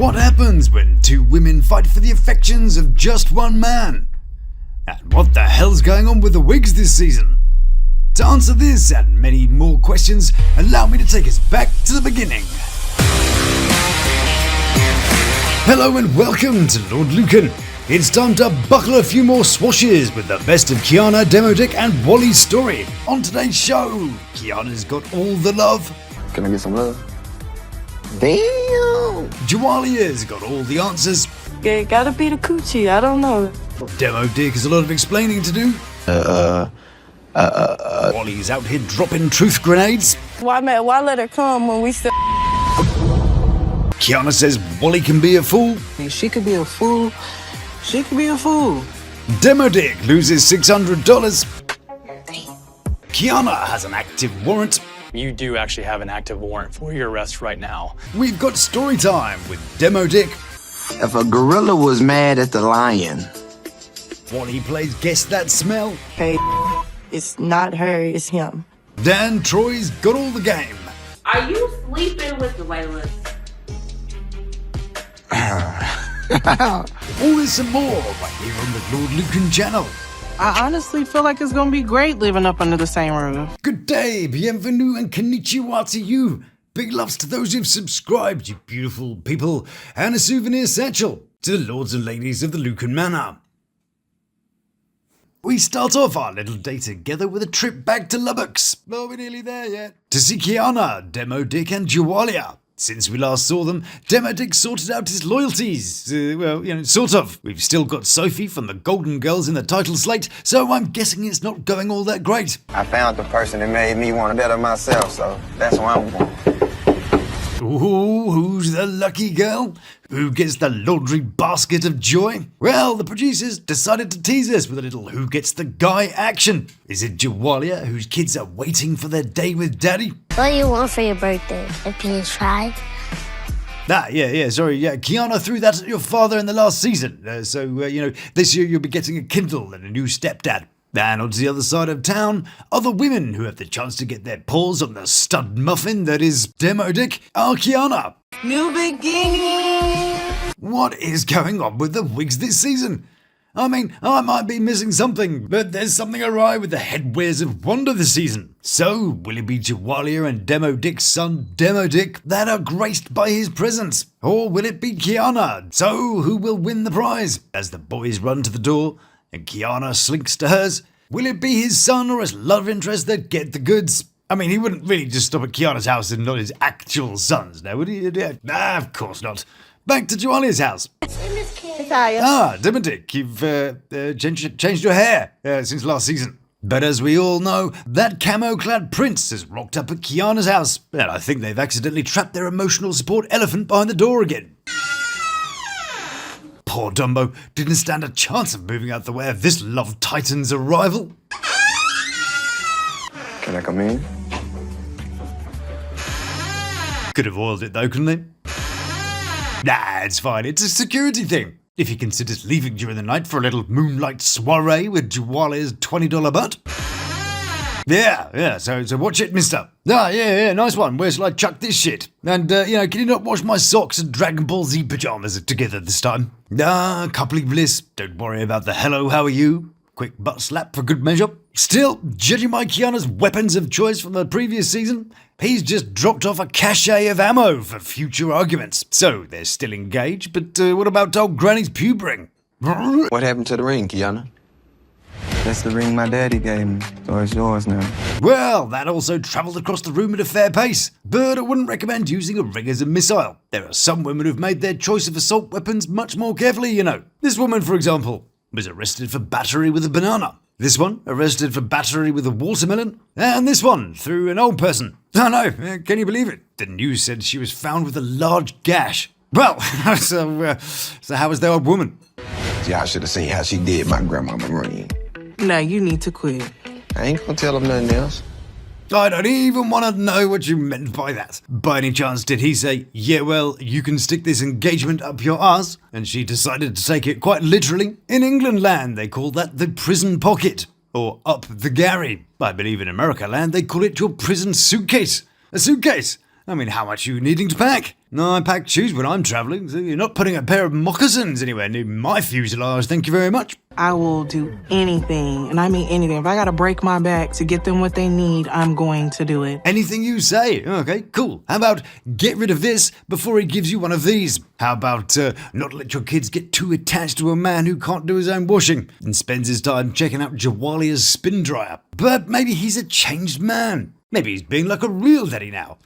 What happens when two women fight for the affections of just one man? And what the hell's going on with the wigs this season? To answer this and many more questions, allow me to take us back to the beginning. Hello and welcome to Lawd Lukan. It's time to buckle a few more swashes with the best of Quiana, Damodrick and Wally's story. On today's show, Quiana's got all the love. Can I get some love? Damn! Jawalia's got all the answers. Yeah, it gotta be the coochie, I don't know. Damodrick has a lot of explaining to do. Wally's out here dropping truth grenades. Why let her come when we still... Quiana says Wally can be a fool. She could be a fool. She could be a fool. Damodrick loses $600. Quiana has an active warrant. You do actually have an active warrant for your arrest right now. We've got story time with Damodrick. If a gorilla was mad at the lion. Wally plays Guess That Smell. Hey, it's not her, it's him. Dan Troy's got all the game. Are you sleeping with the whitelist? All this and more right here on the Lawd Lukan channel. I honestly feel like it's gonna be great living up under the same roof. Good day, bienvenue and konnichiwa to you. Big loves to those who've subscribed, you beautiful people, and a souvenir satchel to the lords and ladies of the Lukan Manor. We start off our little day together with a trip back to Lubbock's. Oh, we're nearly there yet. To see Quiana, Damodrick and Jawalia. Since we last saw them, Damodrick sorted out his loyalties. Sort of. We've still got Sophie from the Golden Girls in the title slate, so I'm guessing it's not going all that great. I found the person that made me want to better myself, so that's why I'm going. Ooh, who's the lucky girl? Who gets the laundry basket of joy? Well, the producers decided to tease us with a little who gets the guy action. Is it Jawalia, whose kids are waiting for their day with daddy? What do you want for your birthday? A PS5? Sorry, Quiana threw that at your father in the last season. This year you'll be getting a Kindle and a new stepdad. And onto the other side of town, other women who have the chance to get their paws on the stud muffin that is Damodrick are Quiana. New beginning. What is going on with the wigs this season? I mean, I might be missing something, but there's something awry with the headwears of Wanda this season. So, will it be Jawalia and Damodrick's son Damodrick that are graced by his presence? Or will it be Quiana? So, who will win the prize? As the boys run to the door and Quiana slinks to hers, will it be his son or his love interest that get the goods? I mean, he wouldn't really just stop at Quiana's house and not his actual son's, now would he? Nah, of course not. Back to Jawalia's house. Damodrick, you've changed your hair since last season. But as we all know, that camo-clad prince has rocked up at Quiana's house, and I think they've accidentally trapped their emotional support elephant behind the door again. Poor Dumbo didn't stand a chance of moving out the way of this love titan's arrival. Can I come in? Could have oiled it though, couldn't they? Nah, it's fine. It's a security thing. If he considers leaving during the night for a little moonlight soiree with Jawalia's $20 butt. Yeah, so watch it, mister. Yeah, nice one. Where shall I chuck this shit? And, can you not wash my socks and Dragon Ball Z pajamas together this time? Coupley bliss. Don't worry about the hello, how are you? Quick butt slap for good measure. Still, judging by Quiana's weapons of choice from the previous season, he's just dropped off a cachet of ammo for future arguments. So, they're still engaged, but what about old Granny's pube ring? What happened to the ring, Quiana? That's the ring my daddy gave me, so it's yours now. Well, that also travelled across the room at a fair pace, but I wouldn't recommend using a ring as a missile. There are some women who've made their choice of assault weapons much more carefully, you know. This woman, for example, was arrested for battery with a banana. This one, arrested for battery with a watermelon. And this one, through an old person. Oh no, can you believe it? The news said she was found with a large gash. Well, so how was the old woman? Y'all should have seen how she did my grandmama ring. Now you need to quit. I ain't gonna tell him nothing else. I don't even want to know what you meant by that. By any chance did he say, yeah, well, you can stick this engagement up your arse? And she decided to take it quite literally? In England land, they call that the prison pocket. Or up the Gary. I believe in America land, they call it your prison suitcase. A suitcase? I mean, how much are you needing to pack? No, I pack shoes when I'm travelling, so you're not putting a pair of moccasins anywhere near my fuselage, thank you very much. I will do anything, and I mean anything. If I gotta break my back to get them what they need, I'm going to do it. Anything you say. Okay, cool. How about get rid of this before he gives you one of these? How about not let your kids get too attached to a man who can't do his own washing and spends his time checking out Jawalia's spin dryer? But maybe he's a changed man. Maybe he's being like a real daddy now.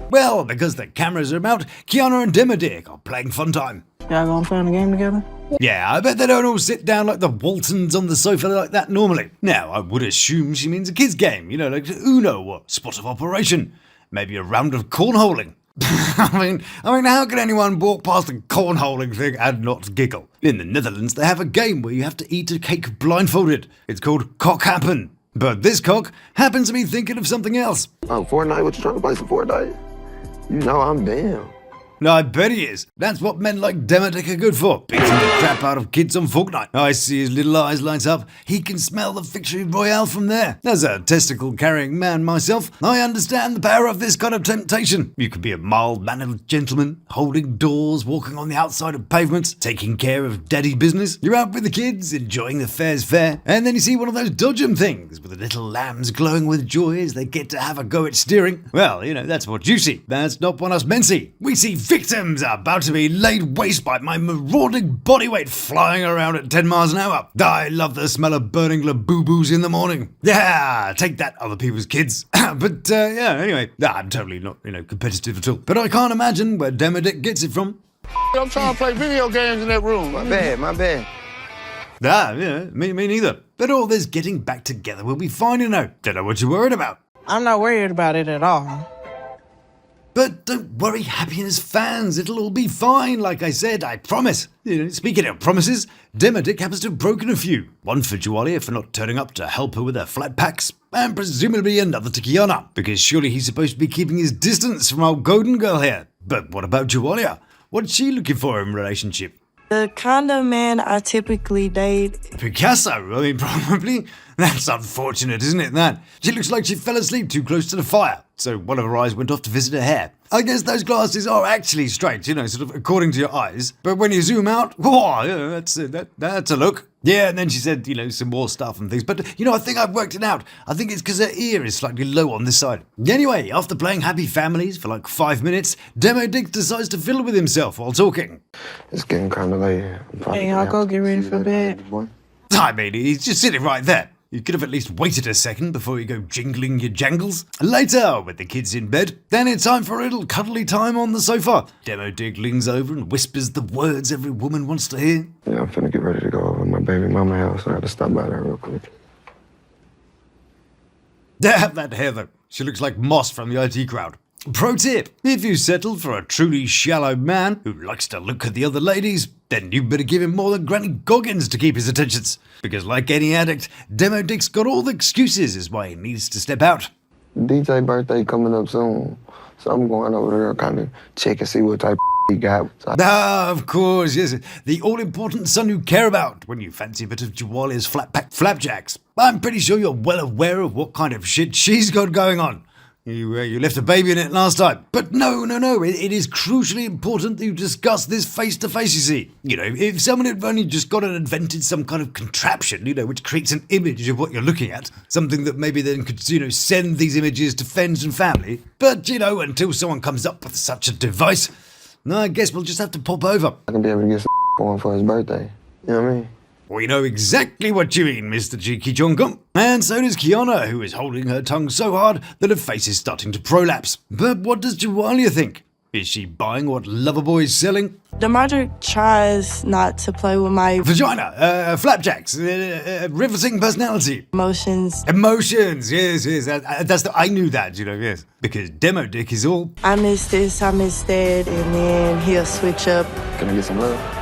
Well, because the cameras are out, Quiana and Damodrick are playing fun time. Y'all gonna play on the game together? Yeah, I bet they don't all sit down like the Waltons on the sofa like that normally. Now, I would assume she means a kid's game, you know, like Uno or Spot of Operation. Maybe a round of cornholing. I mean, how can anyone walk past a cornholing thing and not giggle? In the Netherlands, they have a game where you have to eat a cake blindfolded. It's called Cock Happen. But this cock happens to be thinking of something else. Oh, Fortnite? What you trying to play some Fortnite? You know I'm down. No, I bet he is. That's what men like Damodrick are good for. Beating the crap out of kids on Fortnite. I see his little eyes light up. He can smell the victory royale from there. As a testicle-carrying man myself, I understand the power of this kind of temptation. You could be a mild-mannered gentleman, holding doors, walking on the outside of pavements, taking care of daddy business. You're out with the kids, enjoying the fair's fair, and then you see one of those dodgem things with the little lambs glowing with joy as they get to have a go at steering. Well, you know, that's what you see. That's not what us men see. We see victims are about to be laid waste by my marauding bodyweight flying around at 10 miles an hour. I love the smell of burning laboobos in the morning. Yeah, take that, other people's kids. But yeah, anyway, I'm totally not, competitive at all. But I can't imagine where Damodrick gets it from. I'm trying to play video games in that room. My bad. Yeah, me neither. But all this getting back together will be fine, you know. Don't know what you're worried about. I'm not worried about it at all. But don't worry, Happiness fans, it'll all be fine, like I said, I promise. Speaking of promises, Damodrick happens to have broken a few. One for Jawalia for not turning up to help her with her flat packs, and presumably another to Quiana, because surely he's supposed to be keeping his distance from our golden girl here. But what about Jawalia? What's she looking for in a relationship? The kind of man I typically date. Picasso, probably. That's unfortunate, isn't it, that? She looks like she fell asleep too close to the fire, so one of her eyes went off to visit her hair. I guess those glasses are actually straight, sort of according to your eyes. But when you zoom out, whoa, that's a look. Yeah, and then she said, some more stuff and things. But, I think I've worked it out. I think it's because her ear is slightly low on this side. Anyway, after playing Happy Families for like 5 minutes, Damodrick decides to fiddle with himself while talking. It's getting kind of late. Hey, I'll go get ready for bed. I mean, he's just sitting right there. You could have at least waited a second before you go jingling your jangles. Later, with the kids in bed, then it's time for a little cuddly time on the sofa. Damodrick leans over and whispers the words every woman wants to hear. Yeah, I'm finna get ready to go over to my baby mama house. I gotta stop by there real quick. Damn that hair though. She looks like Moss from the IT crowd. Pro tip, if you settle for a truly shallow man who likes to look at the other ladies, then you better give him more than Granny Goggins to keep his attentions. Because like any addict, Damodrick's got all the excuses is why he needs to step out. DJ birthday coming up soon, so I'm going over there kind of check and see what type he got. Of course, yes. The all-important son you care about when you fancy a bit of Jawalia's flat-pack flapjacks. I'm pretty sure you're well aware of what kind of shit she's got going on. You left a baby in it last time. But no. It is crucially important that you discuss this face-to-face, you see. If someone had only just got and invented some kind of contraption, which creates an image of what you're looking at, something that maybe then could, send these images to friends and family. But, until someone comes up with such a device, I guess we'll just have to pop over. I can be able to get some on for his birthday. You know what I mean? We know exactly what you mean, Mr. Cheeky Chonkum. And so does Quiana, who is holding her tongue so hard that her face is starting to prolapse. But what does Jawalia think? Is she buying what Loverboy is selling? Damodrick tries not to play with my Vagina, flapjacks, riveting personality. emotions. Emotions, yes. I knew that, yes. Because Damodrick is all... I miss this, I miss that, and then he'll switch up. Can I get some love?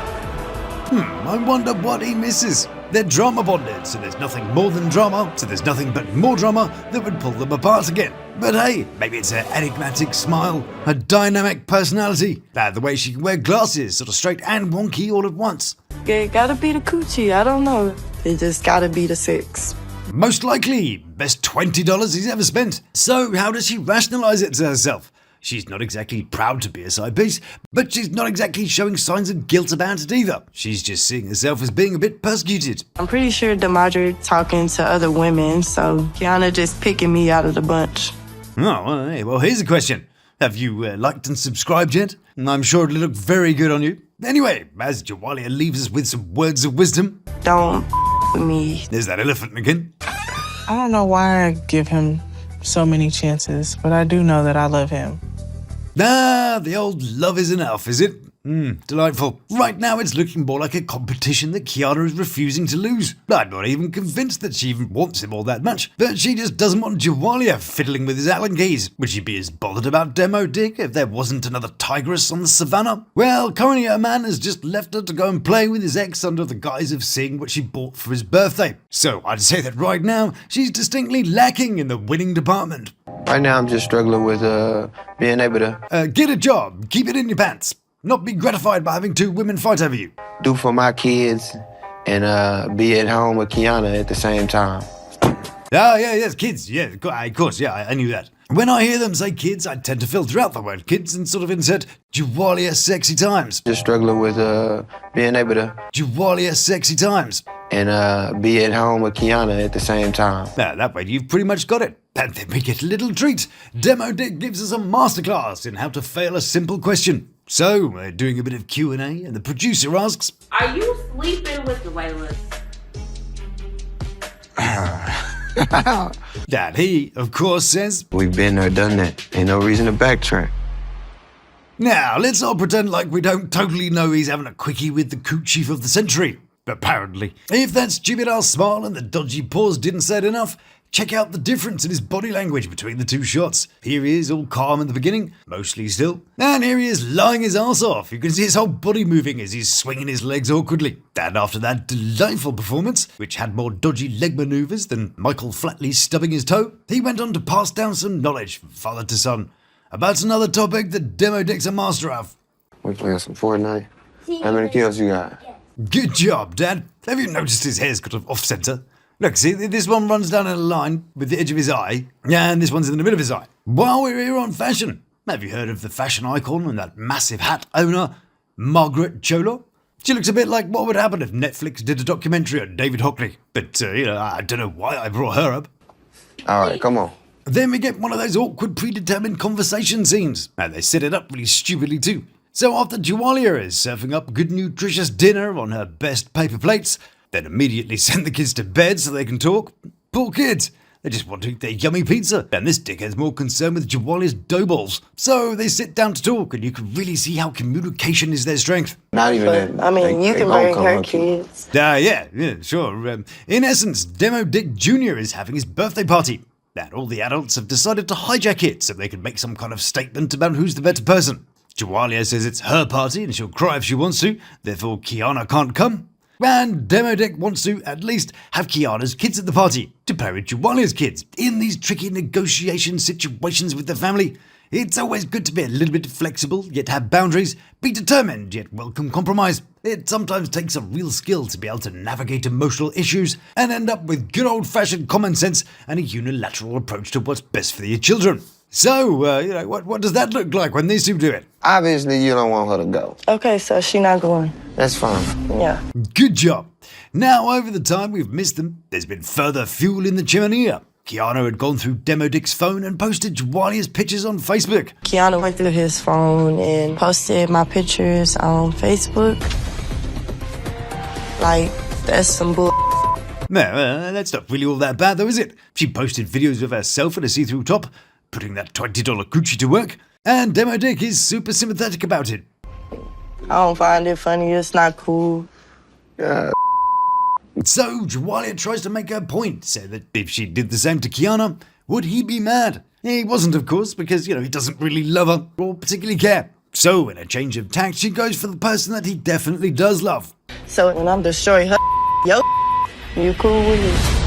I wonder what he misses. They're drama bonded, so there's nothing more than drama, so there's nothing but more drama that would pull them apart again. But hey, maybe it's her enigmatic smile, her dynamic personality, the way she can wear glasses, sort of straight and wonky all at once. It gotta be the coochie, I don't know. It just gotta be the sex. Most likely, best $20 he's ever spent. So how does she rationalize it to herself? She's not exactly proud to be a side piece, but she's not exactly showing signs of guilt about it either. She's just seeing herself as being a bit persecuted. I'm pretty sure Damodrick talking to other women, so Quiana just picking me out of the bunch. Well, here's a question. Have you liked and subscribed yet? I'm sure it'll look very good on you. Anyway, as Jawalia leaves us with some words of wisdom. Don't with me. There's that elephant again. I don't know why I give him so many chances, but I do know that I love him. The old love is enough, is it? Delightful. Right now it's looking more like a competition that Quiana is refusing to lose. I'm not even convinced that she even wants him all that much, but she just doesn't want Jawalia fiddling with his Allen keys. Would she be as bothered about Damodrick if there wasn't another tigress on the savannah? Well, currently her man has just left her to go and play with his ex under the guise of seeing what she bought for his birthday. So I'd say that right now she's distinctly lacking in the winning department. Right now, I'm just struggling with being able to Get a job, keep it in your pants. Not be gratified by having two women fight over you. do for my kids and be at home with Quiana at the same time. Yes, kids. Yeah, of course, I knew that. When I hear them say kids, I tend to filter out the word kids and sort of insert Jawalia sexy times. Just struggling with being able to Jawalia sexy times. and be at home with Quiana at the same time. That way you've pretty much got it. And then we get a little treat. Damodrick gives us a masterclass in how to fail a simple question. So, we're doing a bit of Q&A, and the producer asks, Are you sleeping with the whitelist? and he, of course, says, We've been there, done that. Ain't no reason to backtrack. now, let's all pretend like we don't totally know he's having a quickie with the coot chief of the century. Apparently. If that stupid ass smile and the dodgy pause didn't say it enough, check out the difference in his body language between the two shots. Here he is, all calm in the beginning, mostly still. And here he is lying his ass off. You can see his whole body moving as he's swinging his legs awkwardly. And after that delightful performance, which had more dodgy leg maneuvers than Michael Flatley stubbing his toe, he went on to pass down some knowledge from father to son about another topic that Damodrick's a master of. We playing some Fortnite. How many kills you got? Good job, Dad. Have you noticed his hair's kind of off-center? Look, see, this one runs down in a line with the edge of his eye, and this one's in the middle of his eye. While we're here on fashion, have you heard of the fashion icon and that massive hat owner, Margaret Cholo? She looks a bit like what would happen if Netflix did a documentary on David Hockney. But, I don't know why I brought her up. All right, come on. Then we get one of those awkward predetermined conversation scenes, and they set it up really stupidly too. So after Jawalia is serving up good nutritious dinner on her best paper plates, then immediately send the kids to bed so they can talk. Poor kids, they just want to eat their yummy pizza, and this dickhead's more concerned with Jawalia's dough balls. So they sit down to talk, and you can really see how communication is their strength. Not even that. I mean, you can bring her kids. Yeah, sure. In essence, Damodrick Jr. is having his birthday party. And all the adults have decided to hijack it so they can make some kind of statement about who's the better person. Jawalia says it's her party and she'll cry if she wants to, therefore Quiana can't come. And Damodrick wants to, at least, have Quiana's kids at the party, to pair with Jawalia's kids. In these tricky negotiation situations with the family, it's always good to be a little bit flexible, yet have boundaries, be determined, yet welcome compromise. It sometimes takes a real skill to be able to navigate emotional issues and end up with good old-fashioned common sense and a unilateral approach to what's best for your children. So, what does that look like when these two do it? Obviously, you don't want her to go. Okay, so she not going. That's fine. Yeah. Good job. Now, over the time we've missed them, there's been further fuel in the chimney. Quiana had gone through Damodrick's phone and posted Jawalia's pictures on Facebook. Quiana went through his phone and posted my pictures on Facebook. Like, that's some bull. No, that's not really all that bad though, is it? She posted videos of herself in a see-through top, putting that $20 coochie to work, and Damodrick is super sympathetic about it. I don't find it funny. It's not cool. So Jawalia tries to make her point, say that if she did the same to Quiana, would he be mad? He wasn't, of course, because, he doesn't really love her or particularly care. So in a change of tact, she goes for the person that he definitely does love. So when I'm destroying her, yo, you cool with it?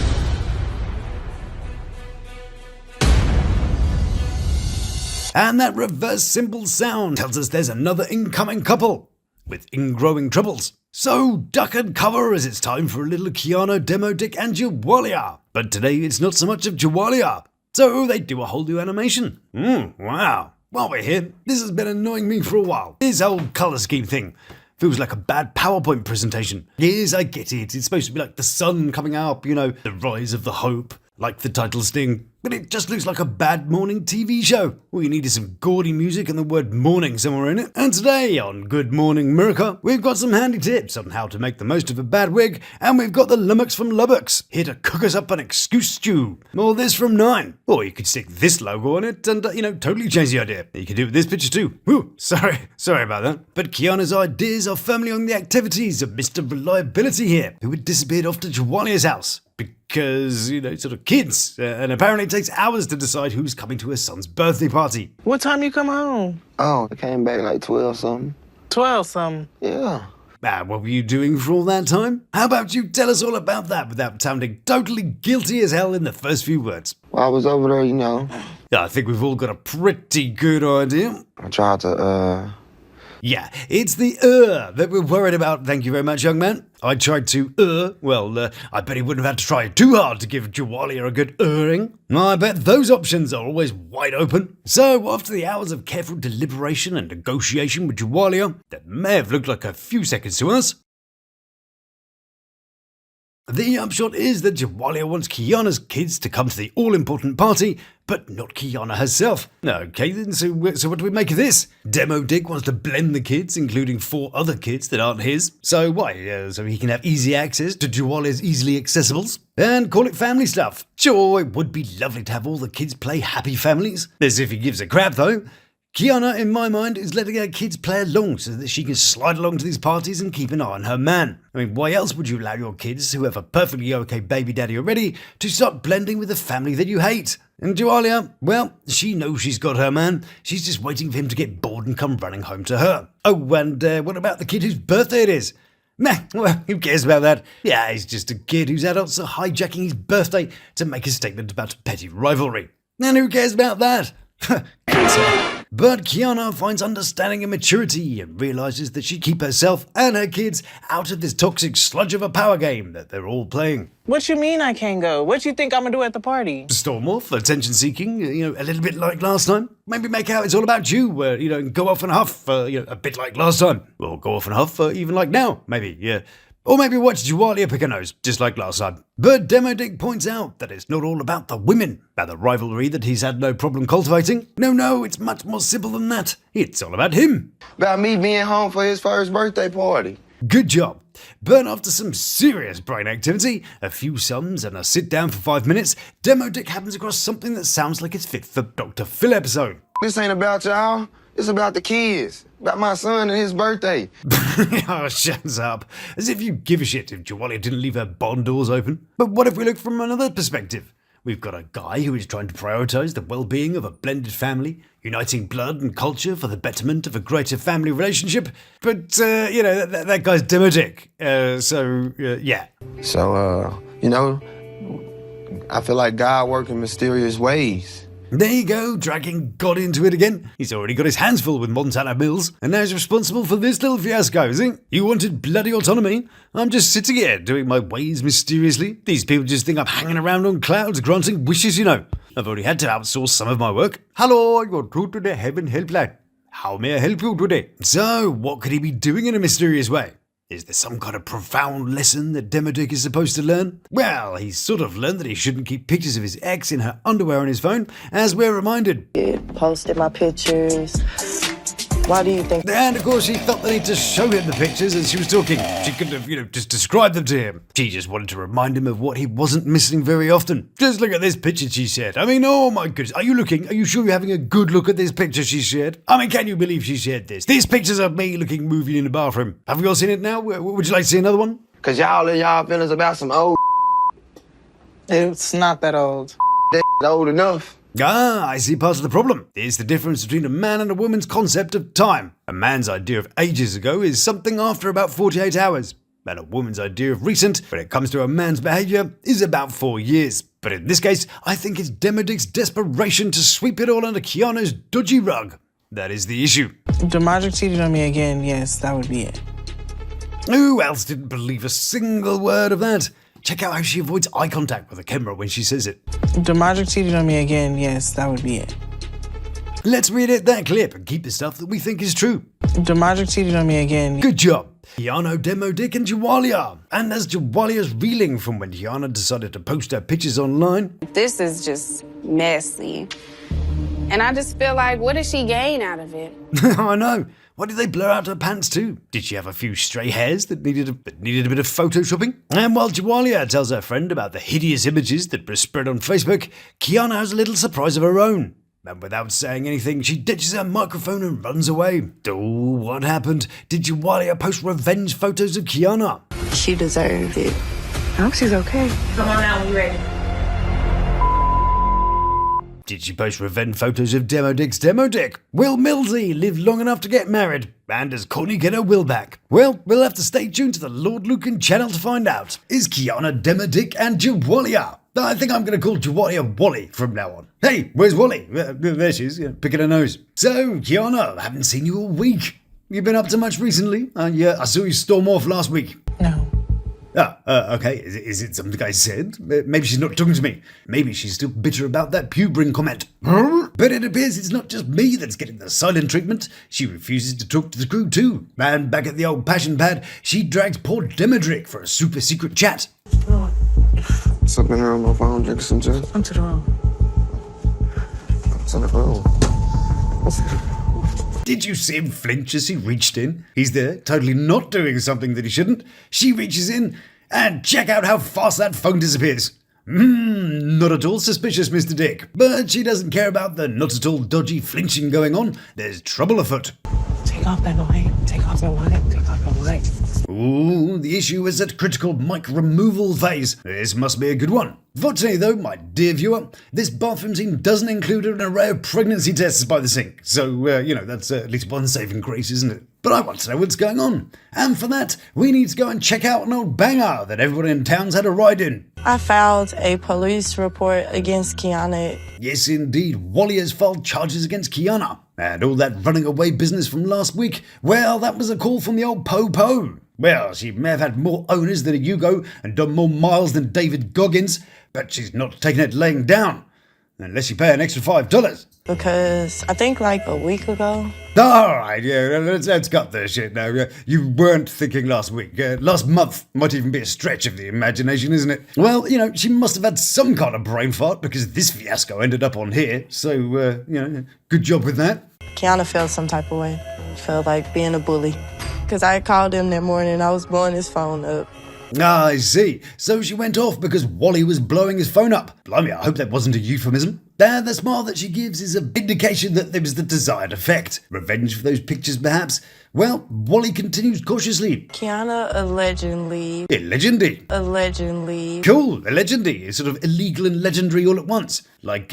And that reverse simple sound tells us there's another incoming couple with ingrowing troubles. So duck and cover as it's time for a little Quiana, Damodrick and Jawalia. But today it's not so much of Jawalia. So they do a whole new animation. Wow. while we're here, this has been annoying me for a while. This whole colour scheme thing feels like a bad PowerPoint presentation. Yes, I get it. It's supposed to be like the sun coming up, you know, the rise of the hope, like the title sting. But it just looks like a bad morning TV show. All you need is some gaudy music and the word morning somewhere in it. And today on Good Morning America, we've got some handy tips on how to make the most of a bad wig, and we've got the Lummux from Lubbock's here to cook us up an excuse stew. All this from 9. Or you could stick this logo on it and, totally change the idea. You can do it with this picture too. Woo, sorry about that. But Quiana's ideas are firmly on the activities of Mr. Reliability here, who had disappeared off to Jawalia's house. Because, sort of kids. And apparently it takes hours to decide who's coming to her son's birthday party. What time you come home? Oh, I came back like 12 something. 12 something. Yeah. What were you doing for all that time? How about you tell us all about that without sounding totally guilty as hell in the first few words? Well, I was over there, I think we've all got a pretty good idea. I tried to, Yeah, it's the that we're worried about, thank you very much, young man. I tried to I bet he wouldn't have had to try too hard to give Jawalia a good ring. I bet those options are always wide open. So, after the hours of careful deliberation and negotiation with Jawalia, that may have looked like a few seconds to us, the upshot is that Jawalia wants Quiana's kids to come to the all-important party, but not Quiana herself. Okay then, so what do we make of this? Damodrick wants to blend the kids, including 4 other kids that aren't his. So why? So he can have easy access to Jawalia's easily accessibles? And call it family stuff. Sure, it would be lovely to have all the kids play happy families. As if he gives a crap though. Quiana, in my mind, is letting her kids play along so that she can slide along to these parties and keep an eye on her man. I mean, why else would you allow your kids, who have a perfectly okay baby daddy already, to start blending with a family that you hate? And Jawalia, well, she knows she's got her man. She's just waiting for him to get bored and come running home to her. Oh, and what about the kid whose birthday it is? Nah, well, who cares about that? Yeah, he's just a kid whose adults are hijacking his birthday to make a statement about a petty rivalry. And who cares about that? But Quiana finds understanding and maturity and realises that she keep herself and her kids out of this toxic sludge of a power game that they're all playing. What you mean I can't go? What you think I'm gonna do at the party? Storm off, attention seeking, a little bit like last time. Maybe make out it's all about you, and go off and huff, a bit like last time. Or go off and huff, even like now, maybe, yeah. Or maybe watch Jawalia pick a nose, just like last time. But Damodrick points out that it's not all about the women, about the rivalry that he's had no problem cultivating. No, it's much more simple than that. It's all about him. About me being home for his first birthday party. Good job. But after some serious brain activity, a few sums and a sit down for 5 minutes, Damodrick happens across something that sounds like it's fit for Dr. Phil episode. This ain't about y'all. It's about the kids. About my son and his birthday. Oh, shut up. As if you give a shit if Jawalia didn't leave her barn doors open. But what if we look from another perspective? We've got a guy who is trying to prioritise the well-being of a blended family, uniting blood and culture for the betterment of a greater family relationship. But, that guy's Damodrick. Yeah. So, I feel like God works in mysterious ways. There you go, dragging God into it again. He's already got his hands full with Montana Mills, and now he's responsible for this little fiasco, is he? You wanted bloody autonomy? I'm just sitting here, doing my ways mysteriously. These people just think I'm hanging around on clouds, granting wishes, I've already had to outsource some of my work. Hello, you're through to the Heaven Helpline. How may I help you today? So, what could he be doing in a mysterious way? Is there some kind of profound lesson that Damodrick is supposed to learn? Well, he's sort of learned that he shouldn't keep pictures of his ex in her underwear on his phone, as we're reminded. Posted my pictures. Why do you think? And of course she felt the need to show him the pictures as she was talking. She couldn't have, just described them to him. She just wanted to remind him of what he wasn't missing very often. Just look at this picture she shared. I mean, oh my goodness. Are you looking? Are you sure you're having a good look at this picture she shared? I mean, can you believe she shared this? These pictures of me looking movie in the bathroom. Have you all seen it now? Would you like to see another one? Cause y'all and y'all feelings about some old It's not that old. that old enough. I see part of the problem. It's the difference between a man and a woman's concept of time. A man's idea of ages ago is something after about 48 hours. And a woman's idea of recent, when it comes to a man's behaviour, is about 4 years. But in this case, I think it's Damodrick's desperation to sweep it all under Quiana's dodgy rug. That is the issue. Damodrick cheated on me again, yes, that would be it. Who else didn't believe a single word of that? Check out how she avoids eye contact with the camera when she says it. Damodrick cheated on me again, yes, that would be it. Let's read that clip and keep the stuff that we think is true. Damodrick cheated on me again. Good job. Quiana, Damodrick and Jawalia. And as Jawalia's reeling from when Quiana decided to post her pictures online. This is just messy. And I just feel like, what did she gain out of it? I know. Why did they blur out her pants too? Did she have a few stray hairs that needed a bit of photoshopping? And while Jawalia tells her friend about the hideous images that were spread on Facebook, Quiana has a little surprise of her own. And without saying anything, she ditches her microphone and runs away. Oh, what happened? Did Jawalia post revenge photos of Quiana? She deserved it. I hope she's okay. Come on out when you're ready. Did she post revenge photos of Damodrick's Damodrick? Will Millsy live long enough to get married? And does Courtney get her will back? Well, we'll have to stay tuned to the Lawd Lukan channel to find out. Is Quiana, Damodrick and Jawalia? I think I'm going to call Jawalia Wally from now on. Hey, where's Wally? There she is, picking her nose. So, Quiana, I haven't seen you all week. You been up to much recently? I saw you storm off last week. No. Okay. Is it something I said? Maybe she's not talking to me. Maybe she's still bitter about that pubering comment. But it appears it's not just me that's getting the silent treatment. She refuses to talk to the crew too. And back at the old passion pad, she drags poor Damodrick for a super secret chat. Something around my phone, drinking some juice. Come to the room. What's on the phone? Did you see him flinch as he reached in? He's there, totally not doing something that he shouldn't. She reaches in, and check out how fast that phone disappears. Not at all suspicious, Mr. Dick. But she doesn't care about the not at all dodgy flinching going on. There's trouble afoot. Take off that light. Take off that light. Take off that light. Ooh, the issue is that critical mic removal phase. This must be a good one. Fortunately though, my dear viewer, this bathroom scene doesn't include an array of pregnancy tests by the sink. So, that's at least one saving grace, isn't it? But I want to know what's going on. And for that, we need to go and check out an old banger that everyone in town's had a ride in. I filed a police report against Quiana. Yes, indeed, Wally has filed charges against Quiana. And all that running away business from last week, well, that was a call from the old Po-Po. Well, she may have had more owners than a Yugo and done more miles than David Goggins, but she's not taking it laying down. Unless you pay an extra $5. Because I think like a week ago. Alright, let's cut this shit now. You weren't thinking last week. Last month might even be a stretch of the imagination, isn't it? Well, she must have had some kind of brain fart because this fiasco ended up on here. So, good job with that. Quiana felt some type of way. Felt like being a bully. Because I called him that morning. I was blowing his phone up. Ah, I see. So she went off because Wally was blowing his phone up. Blimey, I hope that wasn't a euphemism. And the smile that she gives is an indication that there was the desired effect. Revenge for those pictures, perhaps? Well, Wally continues cautiously. Quiana allegedly. Allegedly. Cool, allegedly. It's sort of illegal and legendary all at once. Like,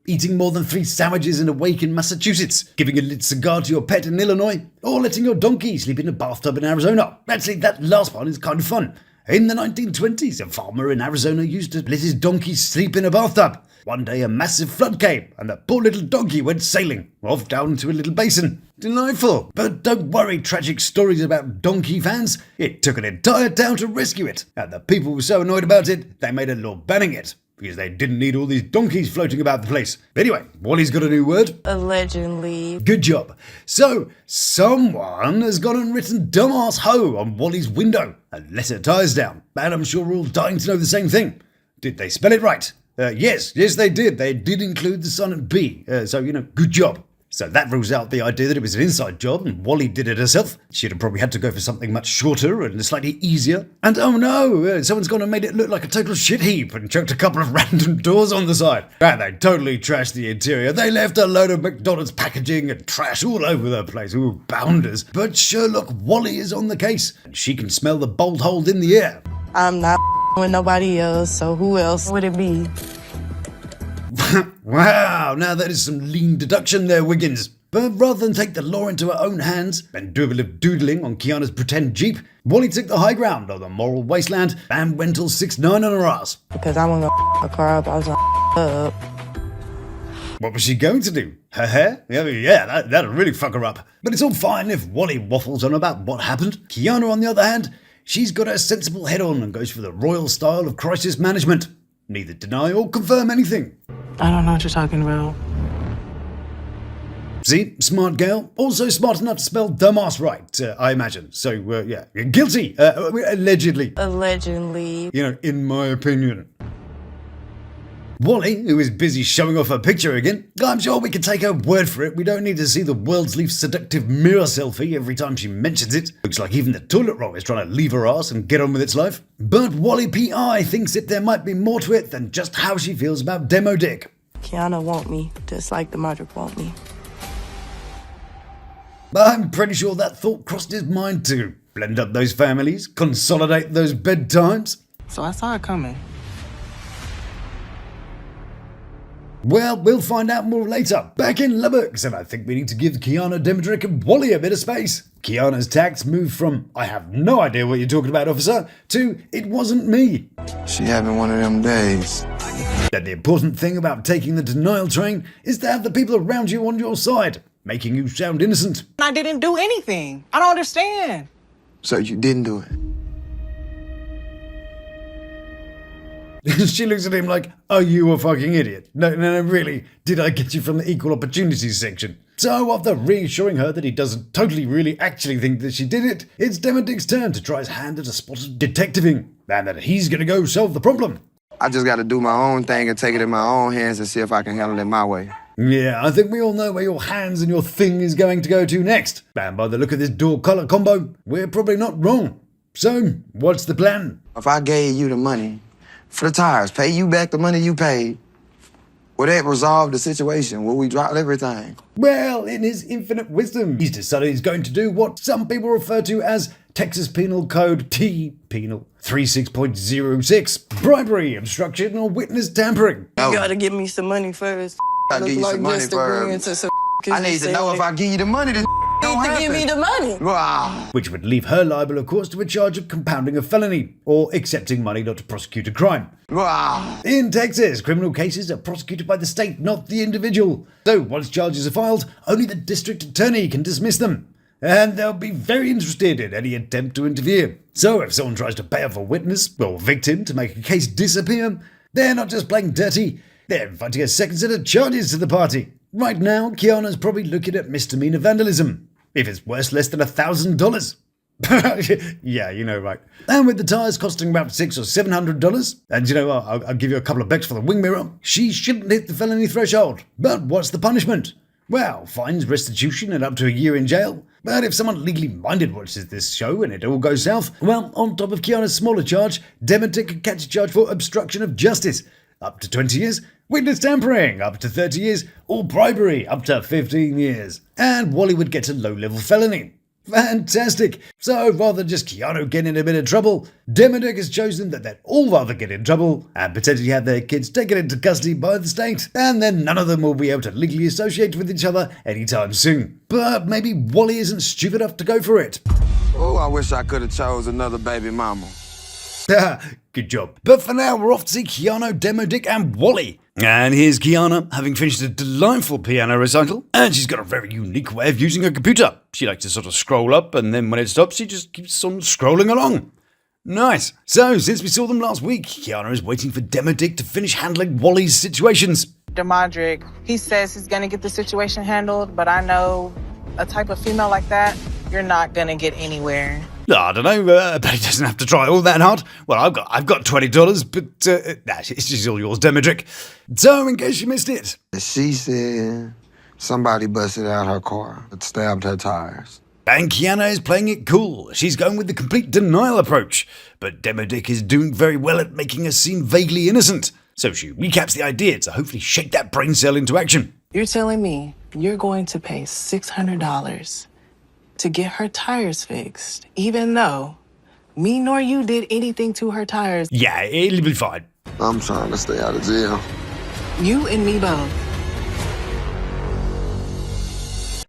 eating more than 3 sandwiches in a wake in Massachusetts, giving a lit cigar to your pet in Illinois, or letting your donkey sleep in a bathtub in Arizona. Actually, that last one is kind of fun. In the 1920s, a farmer in Arizona used to let his donkey sleep in a bathtub. One day a massive flood came, and the poor little donkey went sailing, off down into a little basin. Delightful. But don't worry, tragic stories about donkey fans. It took an entire town to rescue it, and the people were so annoyed about it, they made a law banning it. Because they didn't need all these donkeys floating about the place. Anyway, Wally's got a new word. Allegedly. Good job. So, someone has gone and written dumbass ho on Wally's window and let her tyres down. And I'm sure we're all dying to know the same thing. Did they spell it right? Yes, they did. They did include the silent B. Good job. So that rules out the idea that it was an inside job and Wally did it herself. She'd have probably had to go for something much shorter and slightly easier. And oh no, someone's gone and made it look like a total shit heap and chucked a couple of random doors on the side. And they totally trashed the interior. They left a load of McDonald's packaging and trash all over the place. Ooh, bounders. But Sherlock Wally is on the case and she can smell the bolt hold in the air. I'm not with nobody else, so who else would it be? Wow, now that is some lean deduction there, Wiggins. But rather than take the law into her own hands and do a bit of doodling on Quiana's pretend Jeep, Wally took the high ground on the moral wasteland and went all 6'9" on her ass. Because I wasn't gonna a car up, I was gonna up. What was she going to do? Her hair? Yeah, that'll really fuck her up. But it's all fine if Wally waffles on about what happened. Quiana, on the other hand, she's got her sensible head on and goes for the royal style of crisis management. Neither deny or confirm anything. I don't know what you're talking about. See, smart girl, also smart enough to spell dumbass right, I imagine. So, yeah, guilty, allegedly. Allegedly. You know, in my opinion. Wally, who is busy showing off her picture again, I'm sure we can take her word for it. We don't need to see the world's least seductive mirror selfie every time she mentions it. Looks like even the toilet roll is trying to leave her ass and get on with its life. But Wally P.I. thinks that there might be more to it than just how she feels about Damodrick. Quiana want me, just like Damodrick want me. I'm pretty sure that thought crossed his mind too. Blend up those families, consolidate those bedtimes. So I saw it coming. Well, we'll find out more later. Back in Lubbock, and I think we need to give Quiana, Damodrick and Wally a bit of space. Quiana's tax moved from, I have no idea what you're talking about, officer, to, it wasn't me. She having one of them days. And the important thing about taking the denial train is to have the people around you on your side, making you sound innocent. I didn't do anything. I don't understand. So you didn't do it? She looks at him like, are you a fucking idiot? No, really, did I get you from the equal opportunities section? So after reassuring her that he doesn't totally really actually think that she did it, it's Damodrick's turn to try his hand at a spot of detectiving, and that he's gonna go solve the problem. I just gotta do my own thing and take it in my own hands and see if I can handle it my way. Yeah, I think we all know where your hands and your thing is going to go to next. And by the look of this door collar combo, we're probably not wrong. So, what's the plan? If I gave you the money for the tires, pay you back the money you paid, would that resolve the situation? Will we drop everything? Well, in his infinite wisdom, he's decided he's going to do what some people refer to as Texas Penal Code T Penal 36.06, bribery, obstruction, or witness tampering. You gotta give me some money first. I give you some money first. I need to know if I give you the money, then don't to give me the money. Wow. Which would leave her liable, of course, to a charge of compounding a felony or accepting money not to prosecute a crime. Wow. In Texas, criminal cases are prosecuted by the state, not the individual. So once charges are filed, only the district attorney can dismiss them. And they'll be very interested in any attempt to interfere. So if someone tries to pay off a witness or victim to make a case disappear, they're not just playing dirty, they're inviting a second set of charges to the party. Right now, Quiana's probably looking at misdemeanor vandalism, if it's worth less than $1,000. Yeah, you know, right. And with the tyres costing about $600 or $700, and you know what, I'll give you a couple of bucks for the wing mirror, she shouldn't hit the felony threshold. But what's the punishment? Well, fines, restitution, and up to a year in jail. But if someone legally minded watches this show and it all goes south, well, on top of Quiana's smaller charge, Damodrick could catch a charge for obstruction of justice, up to 20 years, witness tampering, up to 30 years, or bribery, up to 15 years. And Wally would get a low-level felony. Fantastic! So rather than just Quiana getting in a bit of trouble, Damodrick has chosen that they'd all rather get in trouble and potentially have their kids taken into custody by the state, and then none of them will be able to legally associate with each other anytime soon. But maybe Wally isn't stupid enough to go for it. Oh, I wish I could have chose another baby mama. Good job. But for now, we're off to see Quiana, Damodrick, and Wally. And here's Quiana, having finished a delightful piano recital, and she's got a very unique way of using her computer. She likes to sort of scroll up, and then when it stops, she just keeps on scrolling along. Nice. So, since we saw them last week, Quiana is waiting for Damodrick to finish handling Wally's situations. Damodrick, he says he's going to get the situation handled, but I know a type of female like that, you're not going to get anywhere. I don't know, but he doesn't have to try all that hard. Well, I've got $20, but it's just all yours, Damodrick. So, in case you missed it. She said somebody busted out her car but stabbed her tires. And Quiana is playing it cool. She's going with the complete denial approach. But Damodrick is doing very well at making her seem vaguely innocent. So she recaps the idea to hopefully shake that brain cell into action. You're telling me you're going to pay $600 to get her tires fixed, even though me nor you did anything to her tires? Yeah, it'll be fine. I'm trying to stay out of jail. You and me both.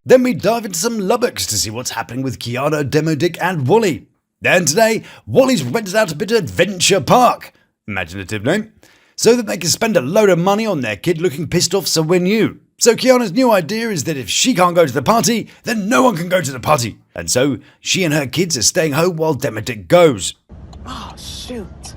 Then we dive into some Lubbocks to see what's happening with Quiana, Damodrick, and Wally. And today, Wally's rented out a bit of Adventure Park, imaginative name, so that they can spend a load of money on their kid looking pissed off somewhere new. So Quiana's new idea is that if she can't go to the party, then no one can go to the party. And so she and her kids are staying home while Damodrick goes. Oh, shoot.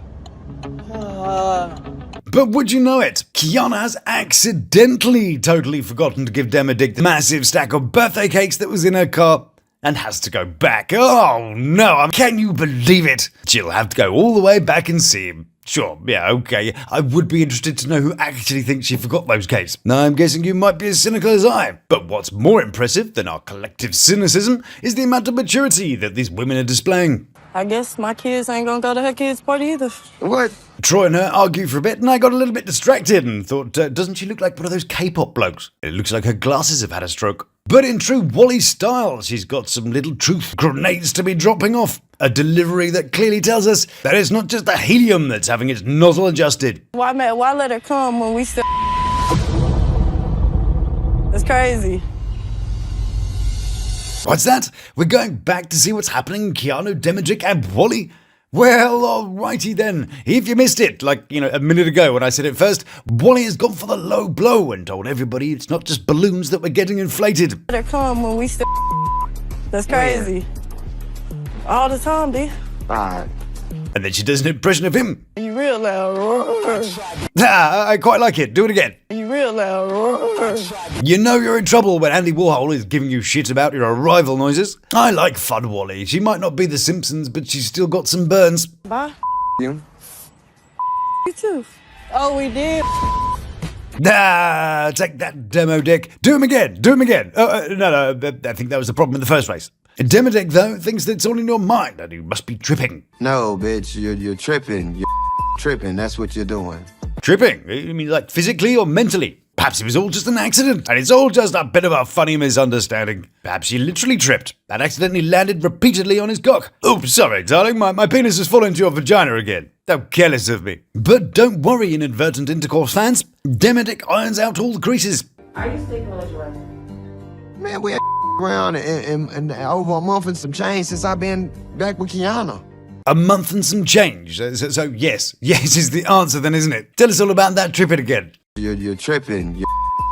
But would you know it? Quiana has accidentally totally forgotten to give Damodrick the massive stack of birthday cakes that was in her car and has to go back. Oh no, can you believe it? She'll have to go all the way back and see him. Sure, yeah, okay. I would be interested to know who actually thinks she forgot those cakes. Now, I'm guessing you might be as cynical as I. But what's more impressive than our collective cynicism is the amount of maturity that these women are displaying. I guess my kids ain't gonna go to her kids' party either. What? Troy and her argued for a bit, and I got a little bit distracted and thought, doesn't she look like one of those K-pop blokes? It looks like her glasses have had a stroke. But in true Wally style, she's got some little truth grenades to be dropping off. A delivery that clearly tells us that it's not just the helium that's having its nozzle adjusted. Why let her come when we still... It's crazy. What's that? We're going back to see what's happening in Quiana, Damodrick and Wally? Well, alrighty then. If you missed it, like, a minute ago when I said it first, Wally has gone for the low blow and told everybody it's not just balloons that we're getting inflated. Let her come when we still... That's crazy. All the time, D. Alright. And then she does an impression of him. You real loud. I quite like it. Do it again. You real loud. You know you're in trouble when Andy Warhol is giving you shit about your arrival noises. I like Fun Wally. She might not be the Simpsons, but she's still got some burns. Bye. You? You too. Oh, we did. Take that, Damodrick. Do him again. Do him again. No, I think that was the problem in the first place. Damodrick, though, thinks that it's all in your mind and you must be tripping. No, bitch, you're tripping. You're tripping. That's what you're doing. Tripping? You mean like physically or mentally? Perhaps it was all just an accident, and it's all just a bit of a funny misunderstanding. Perhaps she literally tripped and accidentally landed repeatedly on his cock. Oops, sorry, darling, my penis has fallen into your vagina again. How careless of me. But don't worry, inadvertent intercourse fans. Damodrick irons out all the creases. Are you sticking with your wife? Man, we around and over a month and some change since I've been back with Quiana. A month and some change. So yes is the answer then, isn't it? Tell us all about that tripping again. You're tripping. You're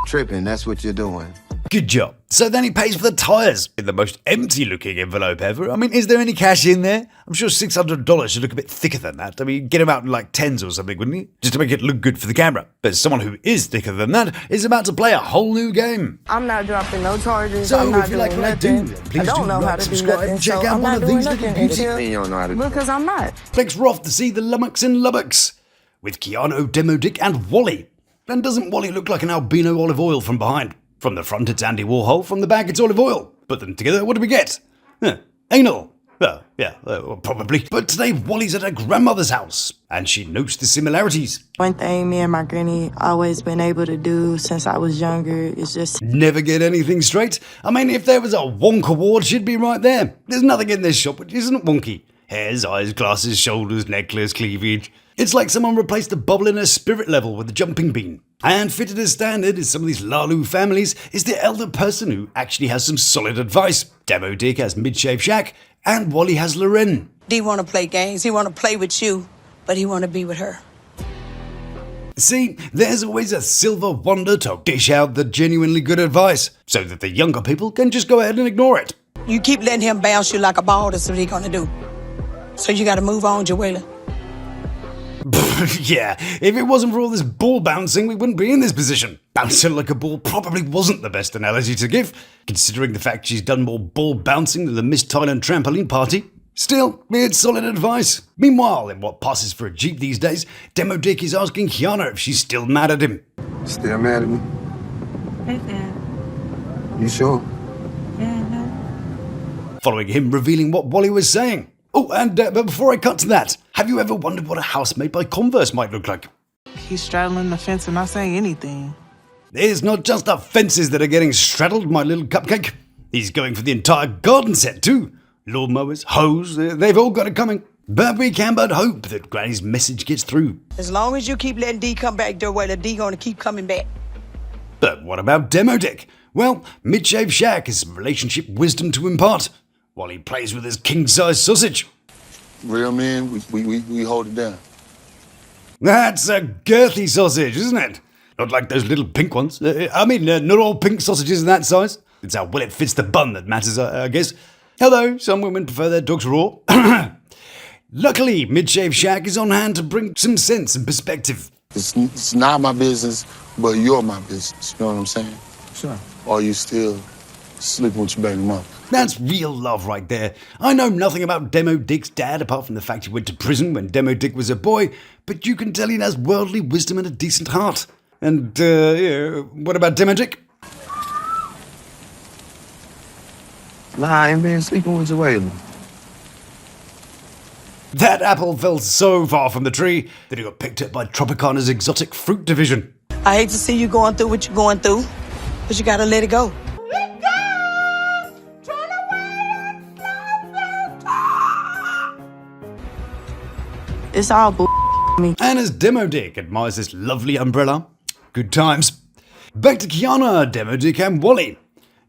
tripping. That's what you're doing. Good job. So then he pays for the tyres in the most empty-looking envelope ever. I mean, is there any cash in there? I'm sure $600 should look a bit thicker than that. I mean, get him out in like tens or something, wouldn't you? Just to make it look good for the camera. But someone who is thicker than that is about to play a whole new game. I'm not dropping no charges. So I'm not if you like doing what I do, nothing. then please I don't do know how like, to do subscribe, nothing. check So out I'm one not of doing these little nothing beauties. until... You don't know how to do Because I'm not. Clicks we're off to see the Lummocks and Lubbocks with Quiana, Damodrick and Wally. And doesn't Wally look like an albino olive oil from behind? From the front, it's Andy Warhol. From the back, it's olive oil. Put them together, what do we get? Anal. Probably. But today, Wally's at her grandmother's house, and she notes the similarities. One thing me and my granny always been able to do since I was younger is just... Never get anything straight. I mean, if there was a wonk award, she'd be right there. There's nothing in this shop which isn't wonky. Hairs, eyes, glasses, shoulders, necklace, cleavage. It's like someone replaced the bubble in her spirit level with a jumping bean. And fitted as standard in some of these Lalu families is the elder person who actually has some solid advice. Damodrick has mid-shave Shaq, and Wally has Loren. D want to play games, he want to play with you, but he want to be with her. See, there's always a silver wonder to dish out the genuinely good advice, so that the younger people can just go ahead and ignore it. You keep letting him bounce you like a ball, that's what he gonna do. So you gotta move on, Jawalia. Yeah, if it wasn't for all this ball bouncing, we wouldn't be in this position. Bouncing like a ball probably wasn't the best analogy to give, considering the fact she's done more ball bouncing than the Miss Thailand trampoline party. Still, it's solid advice. Meanwhile, in what passes for a Jeep these days, Damodrick is asking Quiana if she's still mad at him. Still mad at me? You sure? Following him revealing what Wally was saying. Oh, and but before I cut to that, have you ever wondered what a house made by Converse might look like? He's straddling the fence and not saying anything. It's not just the fences that are getting straddled, my little cupcake. He's going for the entire garden set too. Lawnmowers, hoes, they've all got it coming. But we can but hope that Granny's message gets through. As long as you keep letting D come back, Jawalia, D gonna keep coming back. But what about Damodrick? Well, mid-shave Shaq has some relationship wisdom to impart, while he plays with his king-size sausage. Real men, we hold it down. That's a girthy sausage, isn't it? Not like those little pink ones. Not all pink sausages are that size. It's how well it fits the bun that matters, I guess. Although, some women prefer their dogs raw. Luckily, mid-shave Shaq is on hand to bring some sense and perspective. It's not my business, but you're my business. You know what I'm saying? Sure. Or you still sleeping with your baby mama? That's real love right there. I know nothing about Demo Dick's dad apart from the fact he went to prison when Demo Dick was a boy, but you can tell he has worldly wisdom and a decent heart. And, what about Demo Dick? Nah, I ain't been sleeping with Jawalia. That apple fell so far from the tree that it got picked up by Tropicana's exotic fruit division. I hate to see you going through what you're going through, but you gotta let it go. It's all me. And as Demo Dick admires this lovely umbrella, good times. Back to Quiana, Demo Dick and Wally.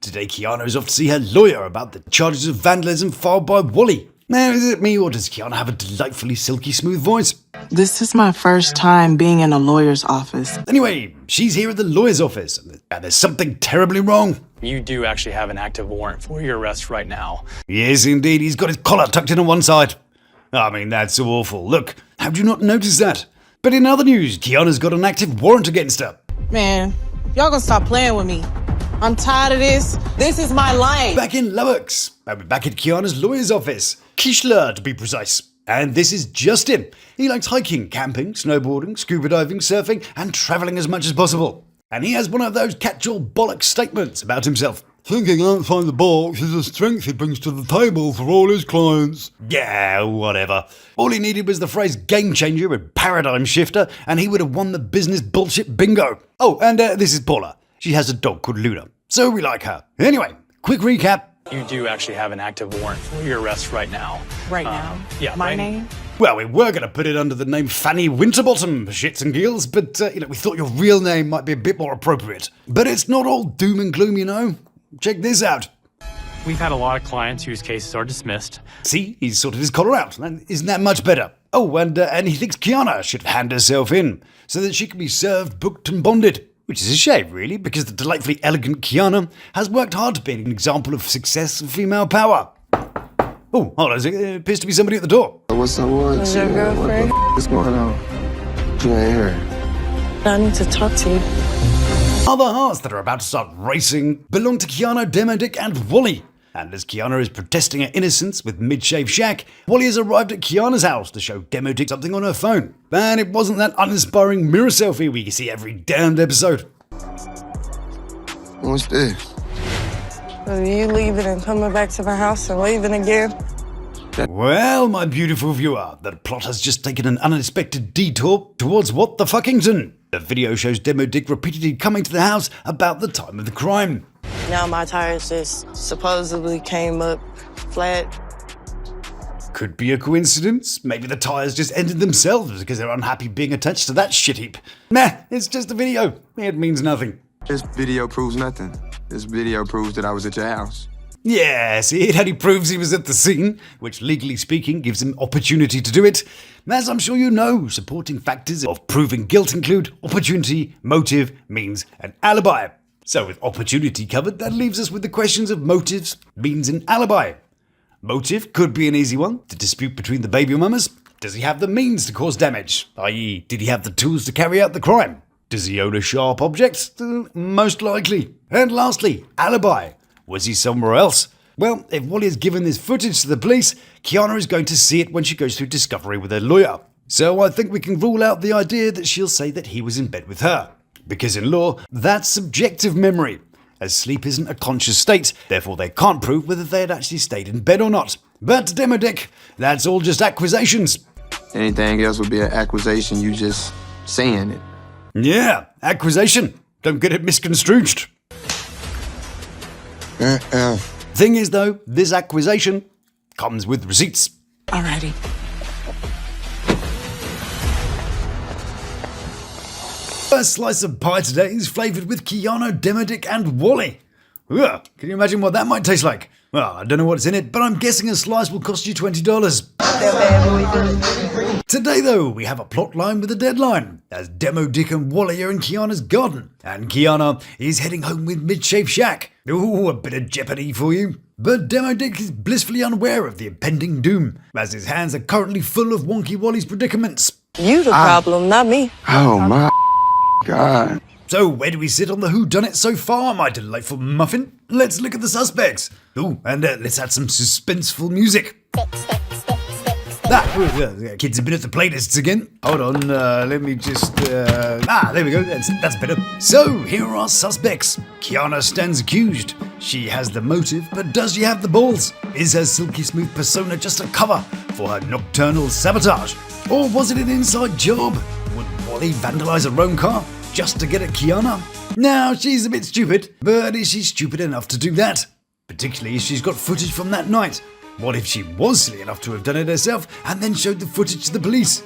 Today Quiana is off to see her lawyer about the charges of vandalism filed by Wally. Now, is it me or does Quiana have a delightfully silky smooth voice? This is my first time being in a lawyer's office. Anyway, she's here at the lawyer's office, and there's something terribly wrong. You do actually have an active warrant for your arrest right now. Yes, indeed, he's got his collar tucked in on one side. I mean, that's awful. Look, how do you not notice that? But in other news, Quiana's got an active warrant against her. Man, y'all gonna stop playing with me. I'm tired of this. This is my life. Back in Lubbock's, and we're back at Quiana's lawyer's office. Kishla, to be precise. And this is Justin. He likes hiking, camping, snowboarding, scuba diving, surfing, and travelling as much as possible. And he has one of those catch-all bollocks statements about himself. Thinking outside the box is a strength he brings to the table for all his clients. Yeah, whatever. All he needed was the phrase game changer and paradigm shifter, and he would have won the business bullshit bingo. Oh, and this is Paula. She has a dog called Luna, so we like her. Anyway, quick recap. You do actually have an active warrant for your arrest right now. Right now? Yeah. My name? Well, we were going to put it under the name Fanny Winterbottom, for shits and giggles, but, we thought your real name might be a bit more appropriate. But it's not all doom and gloom, you know. Check this out. We've had a lot of clients whose cases are dismissed. See, he's sorted his collar out, and isn't that much better? Oh, and he thinks Quiana should hand herself in, so that she can be served, booked and bonded. Which is a shame, really, because the delightfully elegant Quiana has worked hard to be an example of success and female power. Oh, hold on, there appears to be somebody at the door. What's up, what? Is your girlfriend? What's going on? You ain't here. I need to talk to you. Other hearts that are about to start racing belong to Quiana, Demo Dick, and Wally. And as Quiana is protesting her innocence with mid-shave Shaq, Wally has arrived at Quiana's house to show Demo Dick something on her phone. And it wasn't that uninspiring mirror selfie we see every damned episode. What's this? Are you leaving and coming back to my house and leaving again? Well, my beautiful viewer, the plot has just taken an unexpected detour towards What the Fuckington. The video shows Demo Dick repeatedly coming to the house about the time of the crime. Now my tires just supposedly came up flat. Could be a coincidence. Maybe the tires just ended themselves because they're unhappy being attached to that shit heap. Nah, it's just a video. It means nothing. This video proves nothing. This video proves that I was at your house. Yeah, see, it only proves he was at the scene, which legally speaking gives him opportunity to do it. As I'm sure you know, supporting factors of proving guilt include opportunity, motive, means, and alibi. So with opportunity covered, that leaves us with the questions of motives, means, and alibi. Motive could be an easy one, the dispute between the baby mamas. Does he have the means to cause damage? I.e., did he have the tools to carry out the crime? Does he own a sharp object? Most likely. And lastly, alibi. Was he somewhere else? Well, if Wally has given this footage to the police, Quiana is going to see it when she goes through discovery with her lawyer. So I think we can rule out the idea that she'll say that he was in bed with her. Because in law, that's subjective memory. As sleep isn't a conscious state, therefore they can't prove whether they had actually stayed in bed or not. But Demo Dick, that's all just accusations. Anything else would be an accusation, you just saying it. Yeah, accusation. Don't get it misconstrued. Thing is though, this accusation comes with receipts. Alrighty. First slice of pie today is flavoured with Quiana, Demo Dick, and Wally. Ugh, can you imagine what that might taste like? Well, I don't know what's in it, but I'm guessing a slice will cost you $20. Today, though, we have a plot line with a deadline, as Demo Dick and Wally are in Quiana's garden, and Quiana is heading home with mid-shave Shaq. Ooh, a bit of jeopardy for you. But Demo Dick is blissfully unaware of the impending doom, as his hands are currently full of Wonky Wally's predicaments. You the problem, not me. Oh my God. So where do we sit on the whodunit so far, my delightful muffin? Let's look at the suspects. Ooh, and let's add some suspenseful music. Kids have been at the playlists again. Hold on, let me just... there we go, that's better. So, here are our suspects. Quiana stands accused. She has the motive, but does she have the balls? Is her silky smooth persona just a cover for her nocturnal sabotage? Or was it an inside job? Would Wally vandalise her own car just to get at Quiana? Now, she's a bit stupid, but is she stupid enough to do that? Particularly if she's got footage from that night. What if she was silly enough to have done it herself and then showed the footage to the police?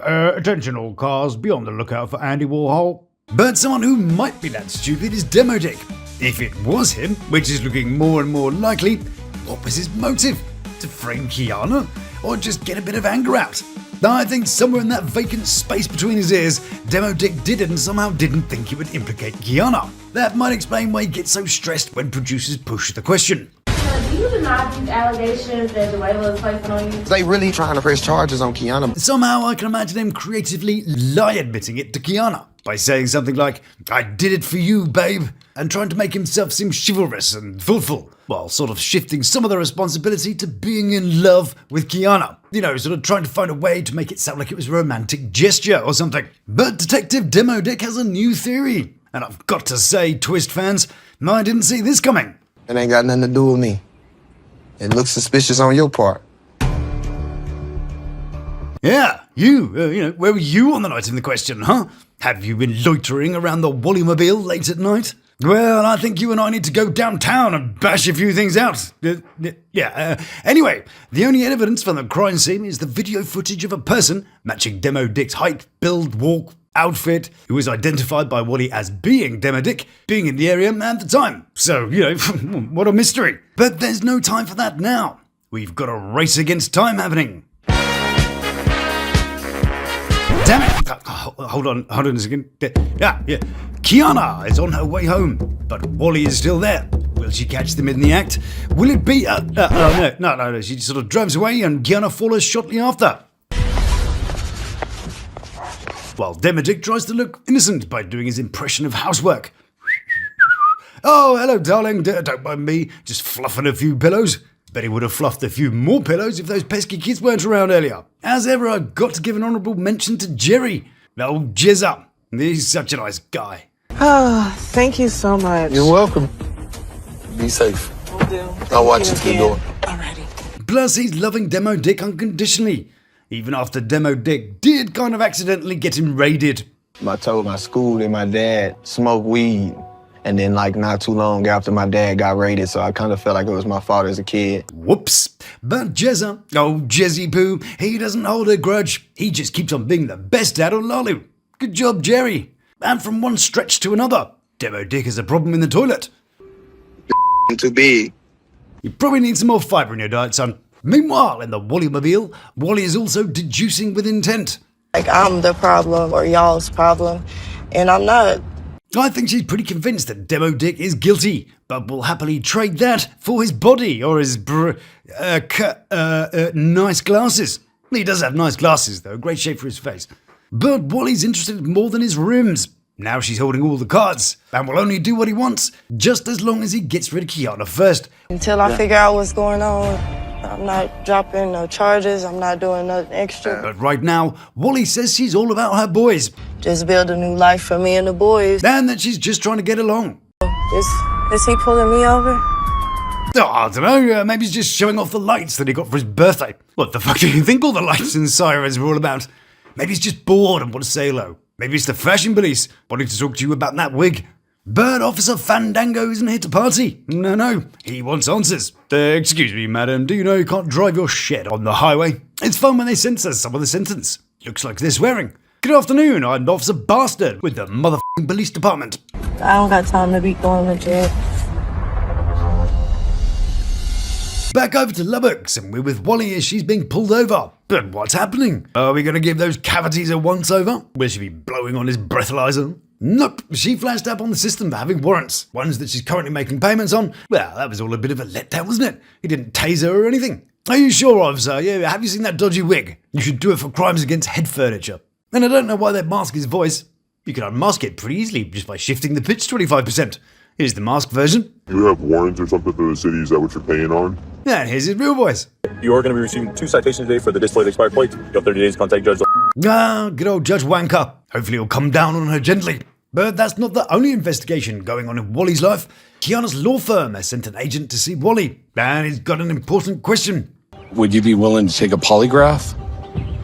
Attention all cars, be on the lookout for Andy Warhol. But someone who might be that stupid is Damodrick. If it was him, which is looking more and more likely, what was his motive? To frame Quiana? Or just get a bit of anger out? I think somewhere in that vacant space between his ears, Damodrick did and somehow didn't think he would implicate Quiana. That might explain why he gets so stressed when producers push the question. Do you deny these allegations that Jawalia is placing on you? They really trying to press charges on Quiana. Somehow I can imagine him creatively lie-admitting it to Quiana by saying something like, I did it for you, babe, and trying to make himself seem chivalrous and thoughtful, while sort of shifting some of the responsibility to being in love with Quiana. You know, sort of trying to find a way to make it sound like it was a romantic gesture or something. But Detective Damodrick has a new theory. And I've got to say, Twist fans, I didn't see this coming. It ain't got nothing to do with me. It looks suspicious on your part. Yeah, you know, where were you on the night in the question, huh? Have you been loitering around the Wallymobile late at night? Well, I think you and I need to go downtown and bash a few things out. Anyway, the only evidence from the crime scene is the video footage of a person matching Damodrick's height, build, walk, outfit, who was identified by Wally as being Damodrick, being in the area at the time. So, you know, what a mystery. But there's no time for that now. We've got a race against time happening. Damn it! Hold on a second. Yeah. Quiana is on her way home, but Wally is still there. Will she catch them in the act? Will it be... No. She sort of drives away and Quiana follows shortly after. While Damodrick tries to look innocent by doing his impression of housework. Oh, hello, darling. Don't mind me. Just fluffing a few pillows. Bet he would have fluffed a few more pillows if those pesky kids weren't around earlier. As ever, I've got to give an honourable mention to Jerry. Old Jizza. He's such a nice guy. Oh, thank you so much. You're welcome. Be safe. Will do. I'll watch you through the door. Alrighty. Plus, he's loving Damodrick unconditionally. Even after Damodrick did kind of accidentally get him raided. I told my school that my dad smoked weed. And then, like, not too long after my dad got raided, so I kind of felt like it was my fault as a kid. Whoops. But Jezza, old Jezzy Poo, he doesn't hold a grudge. He just keeps on being the best dad on Lolu. Good job, Jerry. And from one stretch to another, Damodrick has a problem in the toilet. Too big. You probably need some more fibre in your diet, son. Meanwhile, in the Wallymobile, Wally is also deducing with intent. Like, I'm the problem or y'all's problem, and I'm not. I think she's pretty convinced that Damodrick is guilty, but will happily trade that for his body or his nice glasses. He does have nice glasses, though. Great shape for his face. But Wally's interested in more than his rims. Now she's holding all the cards and will only do what he wants, just as long as he gets rid of Quiana first. Until I figure out what's going on, I'm not dropping no charges. I'm not doing nothing extra. But right now, Wally says she's all about her boys. Just build a new life for me and the boys. And that she's just trying to get along. Is he pulling me over? Oh, I don't know, maybe he's just showing off the lights that he got for his birthday. What the fuck do you think all the lights and sirens are all about? Maybe he's just bored and wants to say hello. Maybe it's the fashion police wanting to talk to you about that wig. But Officer Fandango isn't here to party. No, he wants answers. Excuse me, madam, do you know you can't drive your shed on the highway? It's fun when they censor some of the sentence. Looks like they're swearing. Good afternoon, I'm Officer Bastard with the motherfucking police department. I don't got time to be going to jail. Back over to Lubbock's, and we're with Wally as she's being pulled over. But what's happening? Are we going to give those cavities a once-over? Will she be blowing on his breathalyzer? Nope, she flashed up on the system for having warrants. Ones that she's currently making payments on. Well, that was all a bit of a letdown, wasn't it? He didn't tase her or anything. Are you sure, officer? Yeah, have you seen that dodgy wig? You should do it for crimes against head furniture. And I don't know why they mask his voice. You can unmask it pretty easily just by shifting the pitch 25%. Here's the mask version. You have warrants or something for the city, is that what you're paying on? And here's his real voice. You are going to be receiving 2 citations today for the display of expired plates. You have 30 days to contact Judge. Ah, good old Judge Wanker. Hopefully he'll come down on her gently. But that's not the only investigation going on in Wally's life. Quiana's law firm has sent an agent to see Wally, and he's got an important question. Would you be willing to take a polygraph?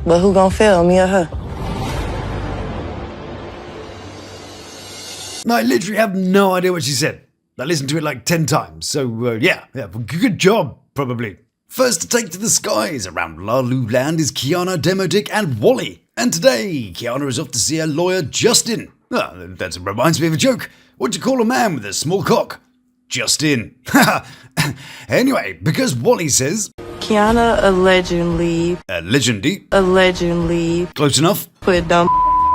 But who gonna fail, me or her? I literally have no idea what she said. I listened to it like 10 times, so yeah, good job, probably. First to take to the skies around Lawd Lukan is Quiana, Damodrick and Wally. And today, Quiana is off to see her lawyer, Justin. Ah, that reminds me of a joke. What do you call a man with a small cock? Justin. Anyway, because Wally says... Quiana allegedly... Allegedly... Close enough? Put dumb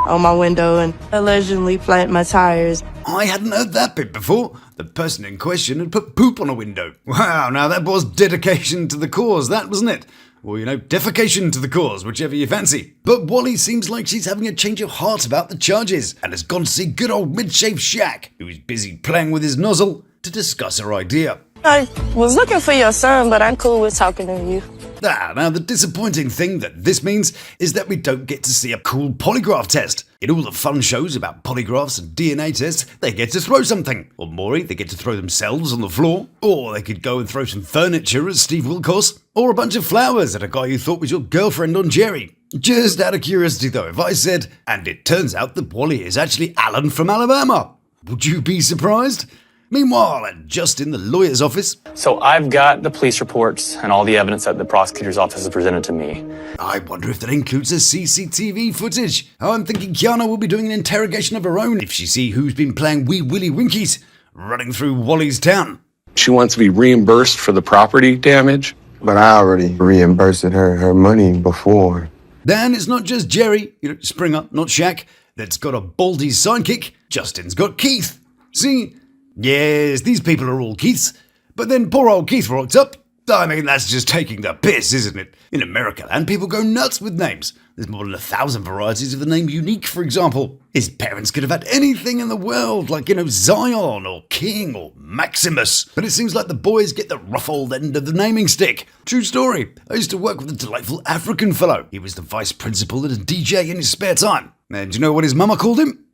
on my window and allegedly flattened my tires. I hadn't heard that bit before. The person in question had put poop on a window. Wow, now that was dedication to the cause, that wasn't it? Or, defecation to the cause, whichever you fancy. But Wally seems like she's having a change of heart about the charges and has gone to see good old mid-shave Shaq, who is busy playing with his nozzle, to discuss her idea. I was looking for your son, but I'm cool with talking to you. Now the disappointing thing that this means is that we don't get to see a cool polygraph test. In all the fun shows about polygraphs and DNA tests, they get to throw something. Or Maury, they get to throw themselves on the floor. Or they could go and throw some furniture at Steve Wilkos. Or a bunch of flowers at a guy you thought was your girlfriend on Jerry. Just out of curiosity though, if I said, and it turns out that Wally is actually Alan from Alabama, would you be surprised? Meanwhile, at Justin, the lawyer's office... So I've got the police reports and all the evidence that the prosecutor's office has presented to me. I wonder if that includes the CCTV footage. I'm thinking Quiana will be doing an interrogation of her own if she see who's been playing Wee Willie Winkies running through Wally's town. She wants to be reimbursed for the property damage. But I already reimbursed her money before. Then it's not just Jerry, Springer, not Shaq, that's got a baldy sidekick. Justin's got Keith. See... Yes, these people are all Keiths, but then poor old Keith rocks up. I mean, that's just taking the piss, isn't it? In America, and people go nuts with names. There's more than 1,000 varieties of the name Unique, for example. His parents could have had anything in the world, like, Zion, or King, or Maximus. But it seems like the boys get the rough old end of the naming stick. True story. I used to work with a delightful African fellow. He was the vice principal and a DJ in his spare time. And do you know what his mama called him?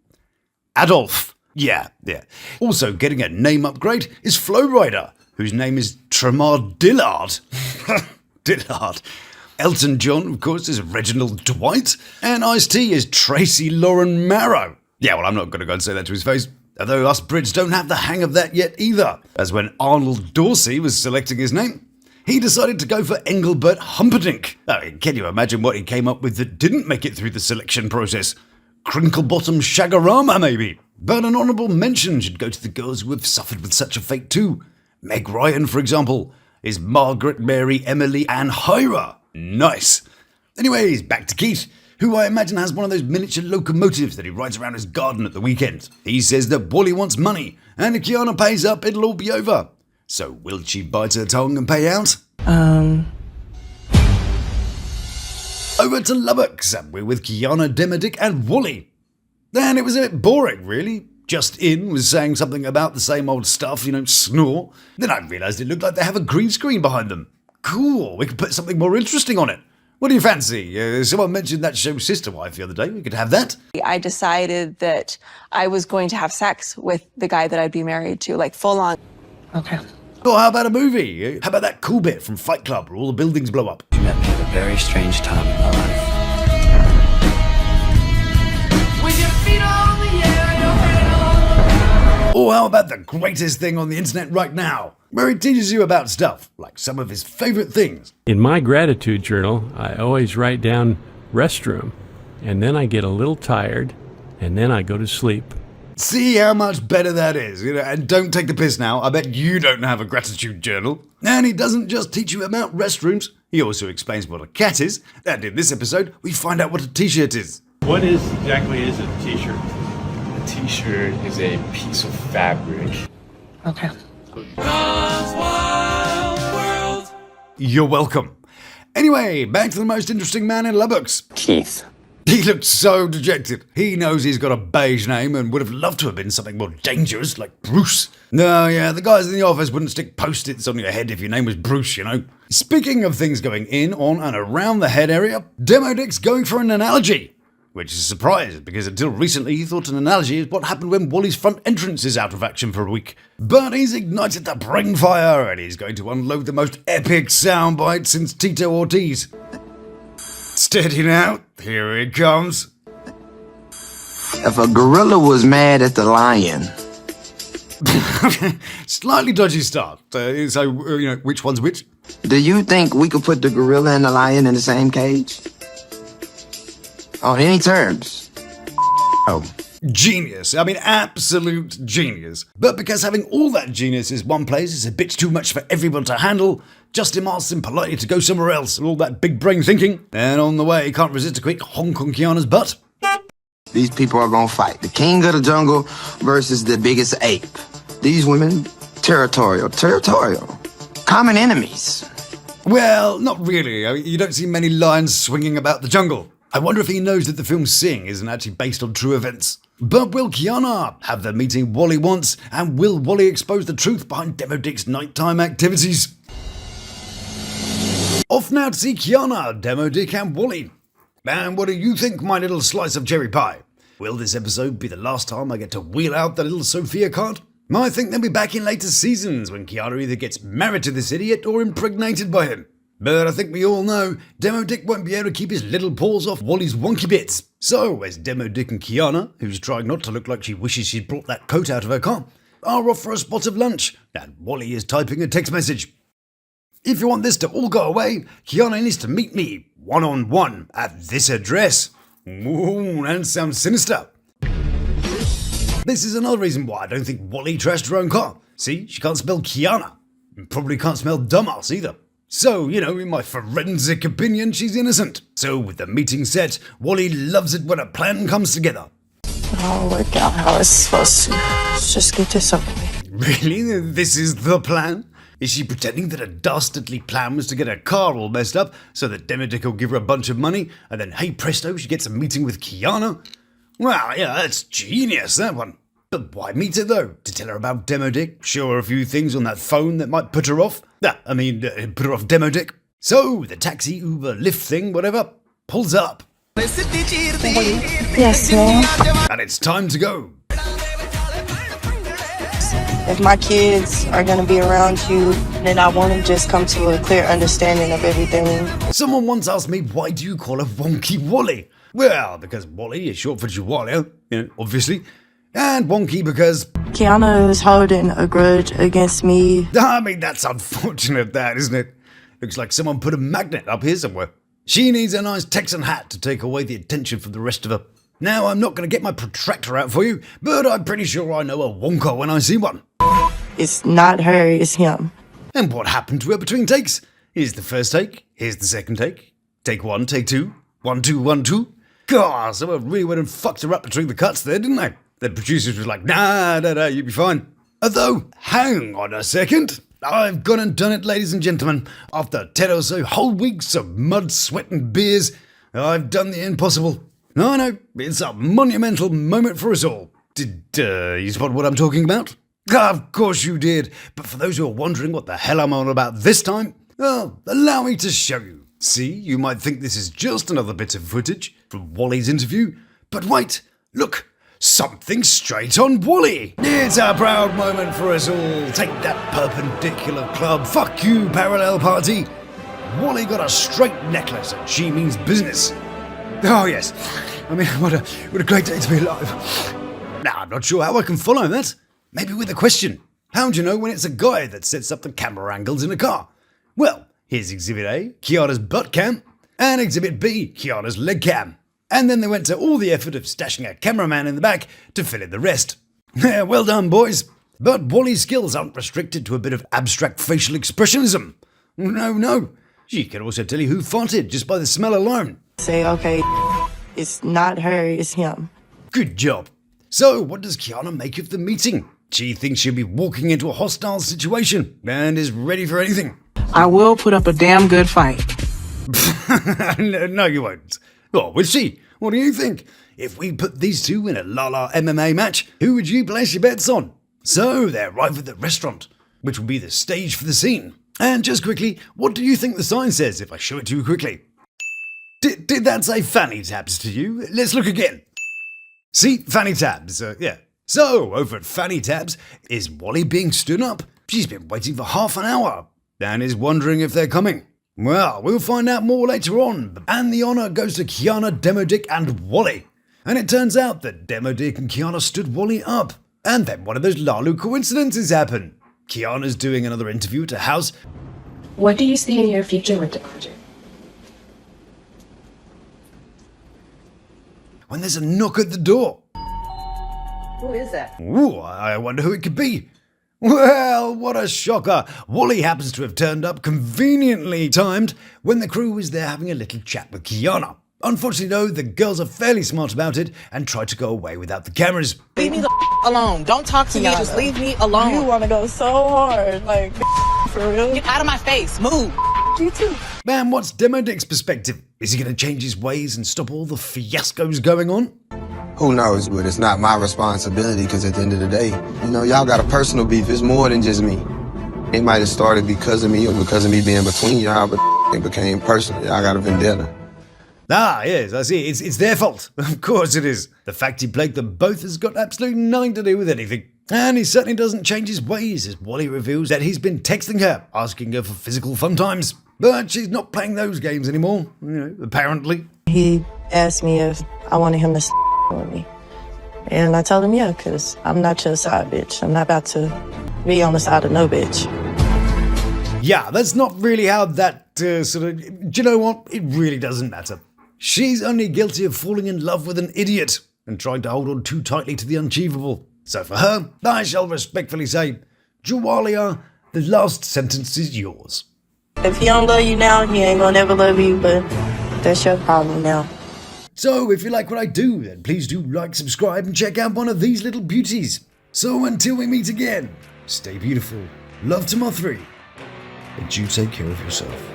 Adolf. Yeah. Also getting a name upgrade is Flowrider, whose name is Tremar Dillard. Dillard. Elton John, of course, is Reginald Dwight. And Ice-T is Tracy Lauren Marrow. Yeah, well, I'm not going to go and say that to his face. Although us Brits don't have the hang of that yet either. As when Arnold Dorsey was selecting his name, he decided to go for Engelbert Humperdinck. Can you imagine what he came up with that didn't make it through the selection process? Crinklebottom Shagarama, maybe. But an honourable mention should go to the girls who have suffered with such a fate too. Meg Ryan, for example, is Margaret, Mary, Emily, and Hira. Nice. Anyways, back to Keith, who I imagine has one of those miniature locomotives that he rides around his garden at the weekend. He says that Wally wants money, and if Quiana pays up, it'll all be over. So will she bite her tongue and pay out? Over to Lubbock, somewhere with Quiana, Damodrick, and Wally. And it was a bit boring, really. Justin was saying something about the same old stuff, snore. Then I realised it looked like they have a green screen behind them. Cool, we could put something more interesting on it. What do you fancy? Someone mentioned that show Sister Wife the other day. We could have that. I decided that I was going to have sex with the guy that I'd be married to, like full on. Okay. Or how about a movie? How about that cool bit from Fight Club where all the buildings blow up? You met me at a very strange time in my life. Or how about the greatest thing on the internet right now, where he teaches you about stuff, like some of his favourite things. In my gratitude journal, I always write down restroom, and then I get a little tired, and then I go to sleep. See how much better that is, and don't take the piss now, I bet you don't have a gratitude journal. And he doesn't just teach you about restrooms, he also explains what a cat is, and in this episode, we find out what a t-shirt is. What exactly is a t-shirt? A t-shirt is a piece of fabric. Okay. You're welcome. Anyway, back to the most interesting man in Lubbock's. Keith. He looked so dejected. He knows he's got a beige name and would have loved to have been something more dangerous, like Bruce. No, yeah, the guys in the office wouldn't stick post-its on your head if your name was Bruce, you know. Speaking of things going in, on, and around the head area, Damodrick's going for an analogy. Which is a surprise, because until recently he thought an analogy is what happened when Wally's front entrance is out of action for a week. But he's ignited the brain fire, and he's going to unload the most epic soundbite since Tito Ortiz. Steady now, here it comes. If a gorilla was mad at the lion. Slightly dodgy start. Which one's which? Do you think we could put the gorilla and the lion in the same cage? On any terms? Oh. Genius. I mean, absolute genius. But because having all that genius in one place is a bit too much for everyone to handle, Justin asks him politely to go somewhere else and all that big brain thinking. And on the way, he can't resist a quick honk on Quiana's butt. These people are gonna fight. The king of the jungle versus the biggest ape. These women, territorial. Common enemies. Well, not really. I mean, you don't see many lions swinging about the jungle. I wonder if he knows that the film Sing isn't actually based on true events. But will Quiana have the meeting Wally wants? And will Wally expose the truth behind Damodrick's nighttime activities? Off now to see Quiana, Damodrick and Wally. And what do you think, my little slice of cherry pie? Will this episode be the last time I get to wheel out the little Sophia card? I think they'll be back in later seasons when Quiana either gets married to this idiot or impregnated by him. But I think we all know Damodrick won't be able to keep his little paws off Wally's wonky bits. So, as Damodrick and Quiana, who's trying not to look like she wishes she'd brought that coat out of her car, are off for a spot of lunch, and Wally is typing a text message. If you want this to all go away, Quiana needs to meet me one-on-one at this address. Ooh, that sounds sinister. This is another reason why I don't think Wally trashed her own car. See, she can't smell Quiana. And probably can't smell dumbass either. So, in my forensic opinion, she's innocent. So, with the meeting set, Wally loves it when a plan comes together. I'll work out how it's supposed to. Let's just get this over with. Really? This is the plan? Is she pretending that a dastardly plan was to get her car all messed up so that Damodrick will give her a bunch of money and then, hey presto, she gets a meeting with Quiana? Well, yeah, that's genius, that one. But why meet her, though? To tell her about Damodrick? Show her a few things on that phone that might put her off? Put her off Damodrick. So, the taxi, Uber, Lyft thing, whatever, pulls up. Yes, ma'am. And it's time to go. If my kids are going to be around you, then I want to just come to a clear understanding of everything. Someone once asked me, why do you call her Wonky Wally? Well, because Wally is short for Jawalia, obviously. And wonky because Quiana is holding a grudge against me. I mean, that's unfortunate, that, isn't it? Looks like someone put a magnet up here somewhere. She needs a nice Texan hat to take away the attention from the rest of her. Now, I'm not going to get my protractor out for you, but I'm pretty sure I know a Wonka when I see one. It's not her, it's him. And what happened to her between takes? Here's the first take, here's the second take. Take one, take two, 1, 2, 1, 2. God, someone really went and fucked her up between the cuts there, didn't they? The producers was like, nah, you'll be fine. Although, hang on a second. I've gone and done it, ladies and gentlemen. After 10 or so whole weeks of mud, sweat and beers, I've done the impossible. I know, it's a monumental moment for us all. Did you spot what I'm talking about? Of course you did. But for those who are wondering what the hell I'm on about this time, well, allow me to show you. See, you might think this is just another bit of footage from Wally's interview. But wait, look. Something straight on Wally. It's a proud moment for us all. Take that perpendicular club. Fuck you, parallel party. Wally got a straight necklace and she means business. Oh yes, I mean, what a great day to be alive. Now, I'm not sure how I can follow that. Maybe with a question. How do you know when it's a guy that sets up the camera angles in a car? Well, here's Exhibit A, Quiana's butt cam, and Exhibit B, Quiana's leg cam. And then they went to all the effort of stashing a cameraman in the back to fill in the rest. Yeah, well done, boys. But Wally's skills aren't restricted to a bit of abstract facial expressionism. No. She can also tell you who farted just by the smell alone. Say, okay, it's not her, it's him. Good job. So, what does Quiana make of the meeting? She thinks she'll be walking into a hostile situation and is ready for anything. I will put up a damn good fight. No, you won't. Oh, we'll see. What do you think? If we put these two in a la MMA match, who would you place your bets on? So, they arrive at the restaurant, which will be the stage for the scene. And just quickly, what do you think the sign says if I show it to you quickly? Did that say fanny tabs to you? Let's look again. See, fanny tabs, yeah. So, over at fanny tabs, is Wally being stood up? She's been waiting for half an hour and is wondering if they're coming. Well, we'll find out more later on. And the honour goes to Quiana, Damodrick and Wally. And it turns out that Damodrick and Quiana stood Wally up. And then one of those Lawd Lukan coincidences happened. Quiana's doing another interview at her house. What do you see in your future with Damodrick? When there's a knock at the door. Who is that? Ooh, I wonder who it could be. Well, what a shocker. Wally happens to have turned up conveniently timed when the crew was there having a little chat with Quiana. Unfortunately, though, the girls are fairly smart about it and try to go away without the cameras. Leave me the alone. Don't talk to me. Just leave me alone. You want to go so hard, like, for real? Get out of my face. Move. You too. Man, what's Damodrick's perspective? Is he going to change his ways and stop all the fiascos going on? Who knows, but it's not my responsibility because at the end of the day, you know, y'all got a personal beef. It's more than just me. It might have started because of me or because of me being between y'all, but it became personal. Y'all got a vendetta. Ah, yes, I see. It's their fault. Of course it is. The fact he plagued them both has got absolutely nothing to do with anything. And he certainly doesn't change his ways as Wally reveals that he's been texting her, asking her for physical fun times. But she's not playing those games anymore, you know, apparently. He asked me if I wanted him to with me. And I told him, yeah, because I'm not your side bitch. I'm not about to be on the side of no bitch. Yeah, that's not really how that do you know what? It really doesn't matter. She's only guilty of falling in love with an idiot and trying to hold on too tightly to the unachievable. So for her, I shall respectfully say, Jawalia, the last sentence is yours. If he don't love you now, he ain't gonna ever love you, but that's your problem now. So if you like what I do, then please do like, subscribe, and check out one of these little beauties. So until we meet again, stay beautiful, love to my three, and you take care of yourself.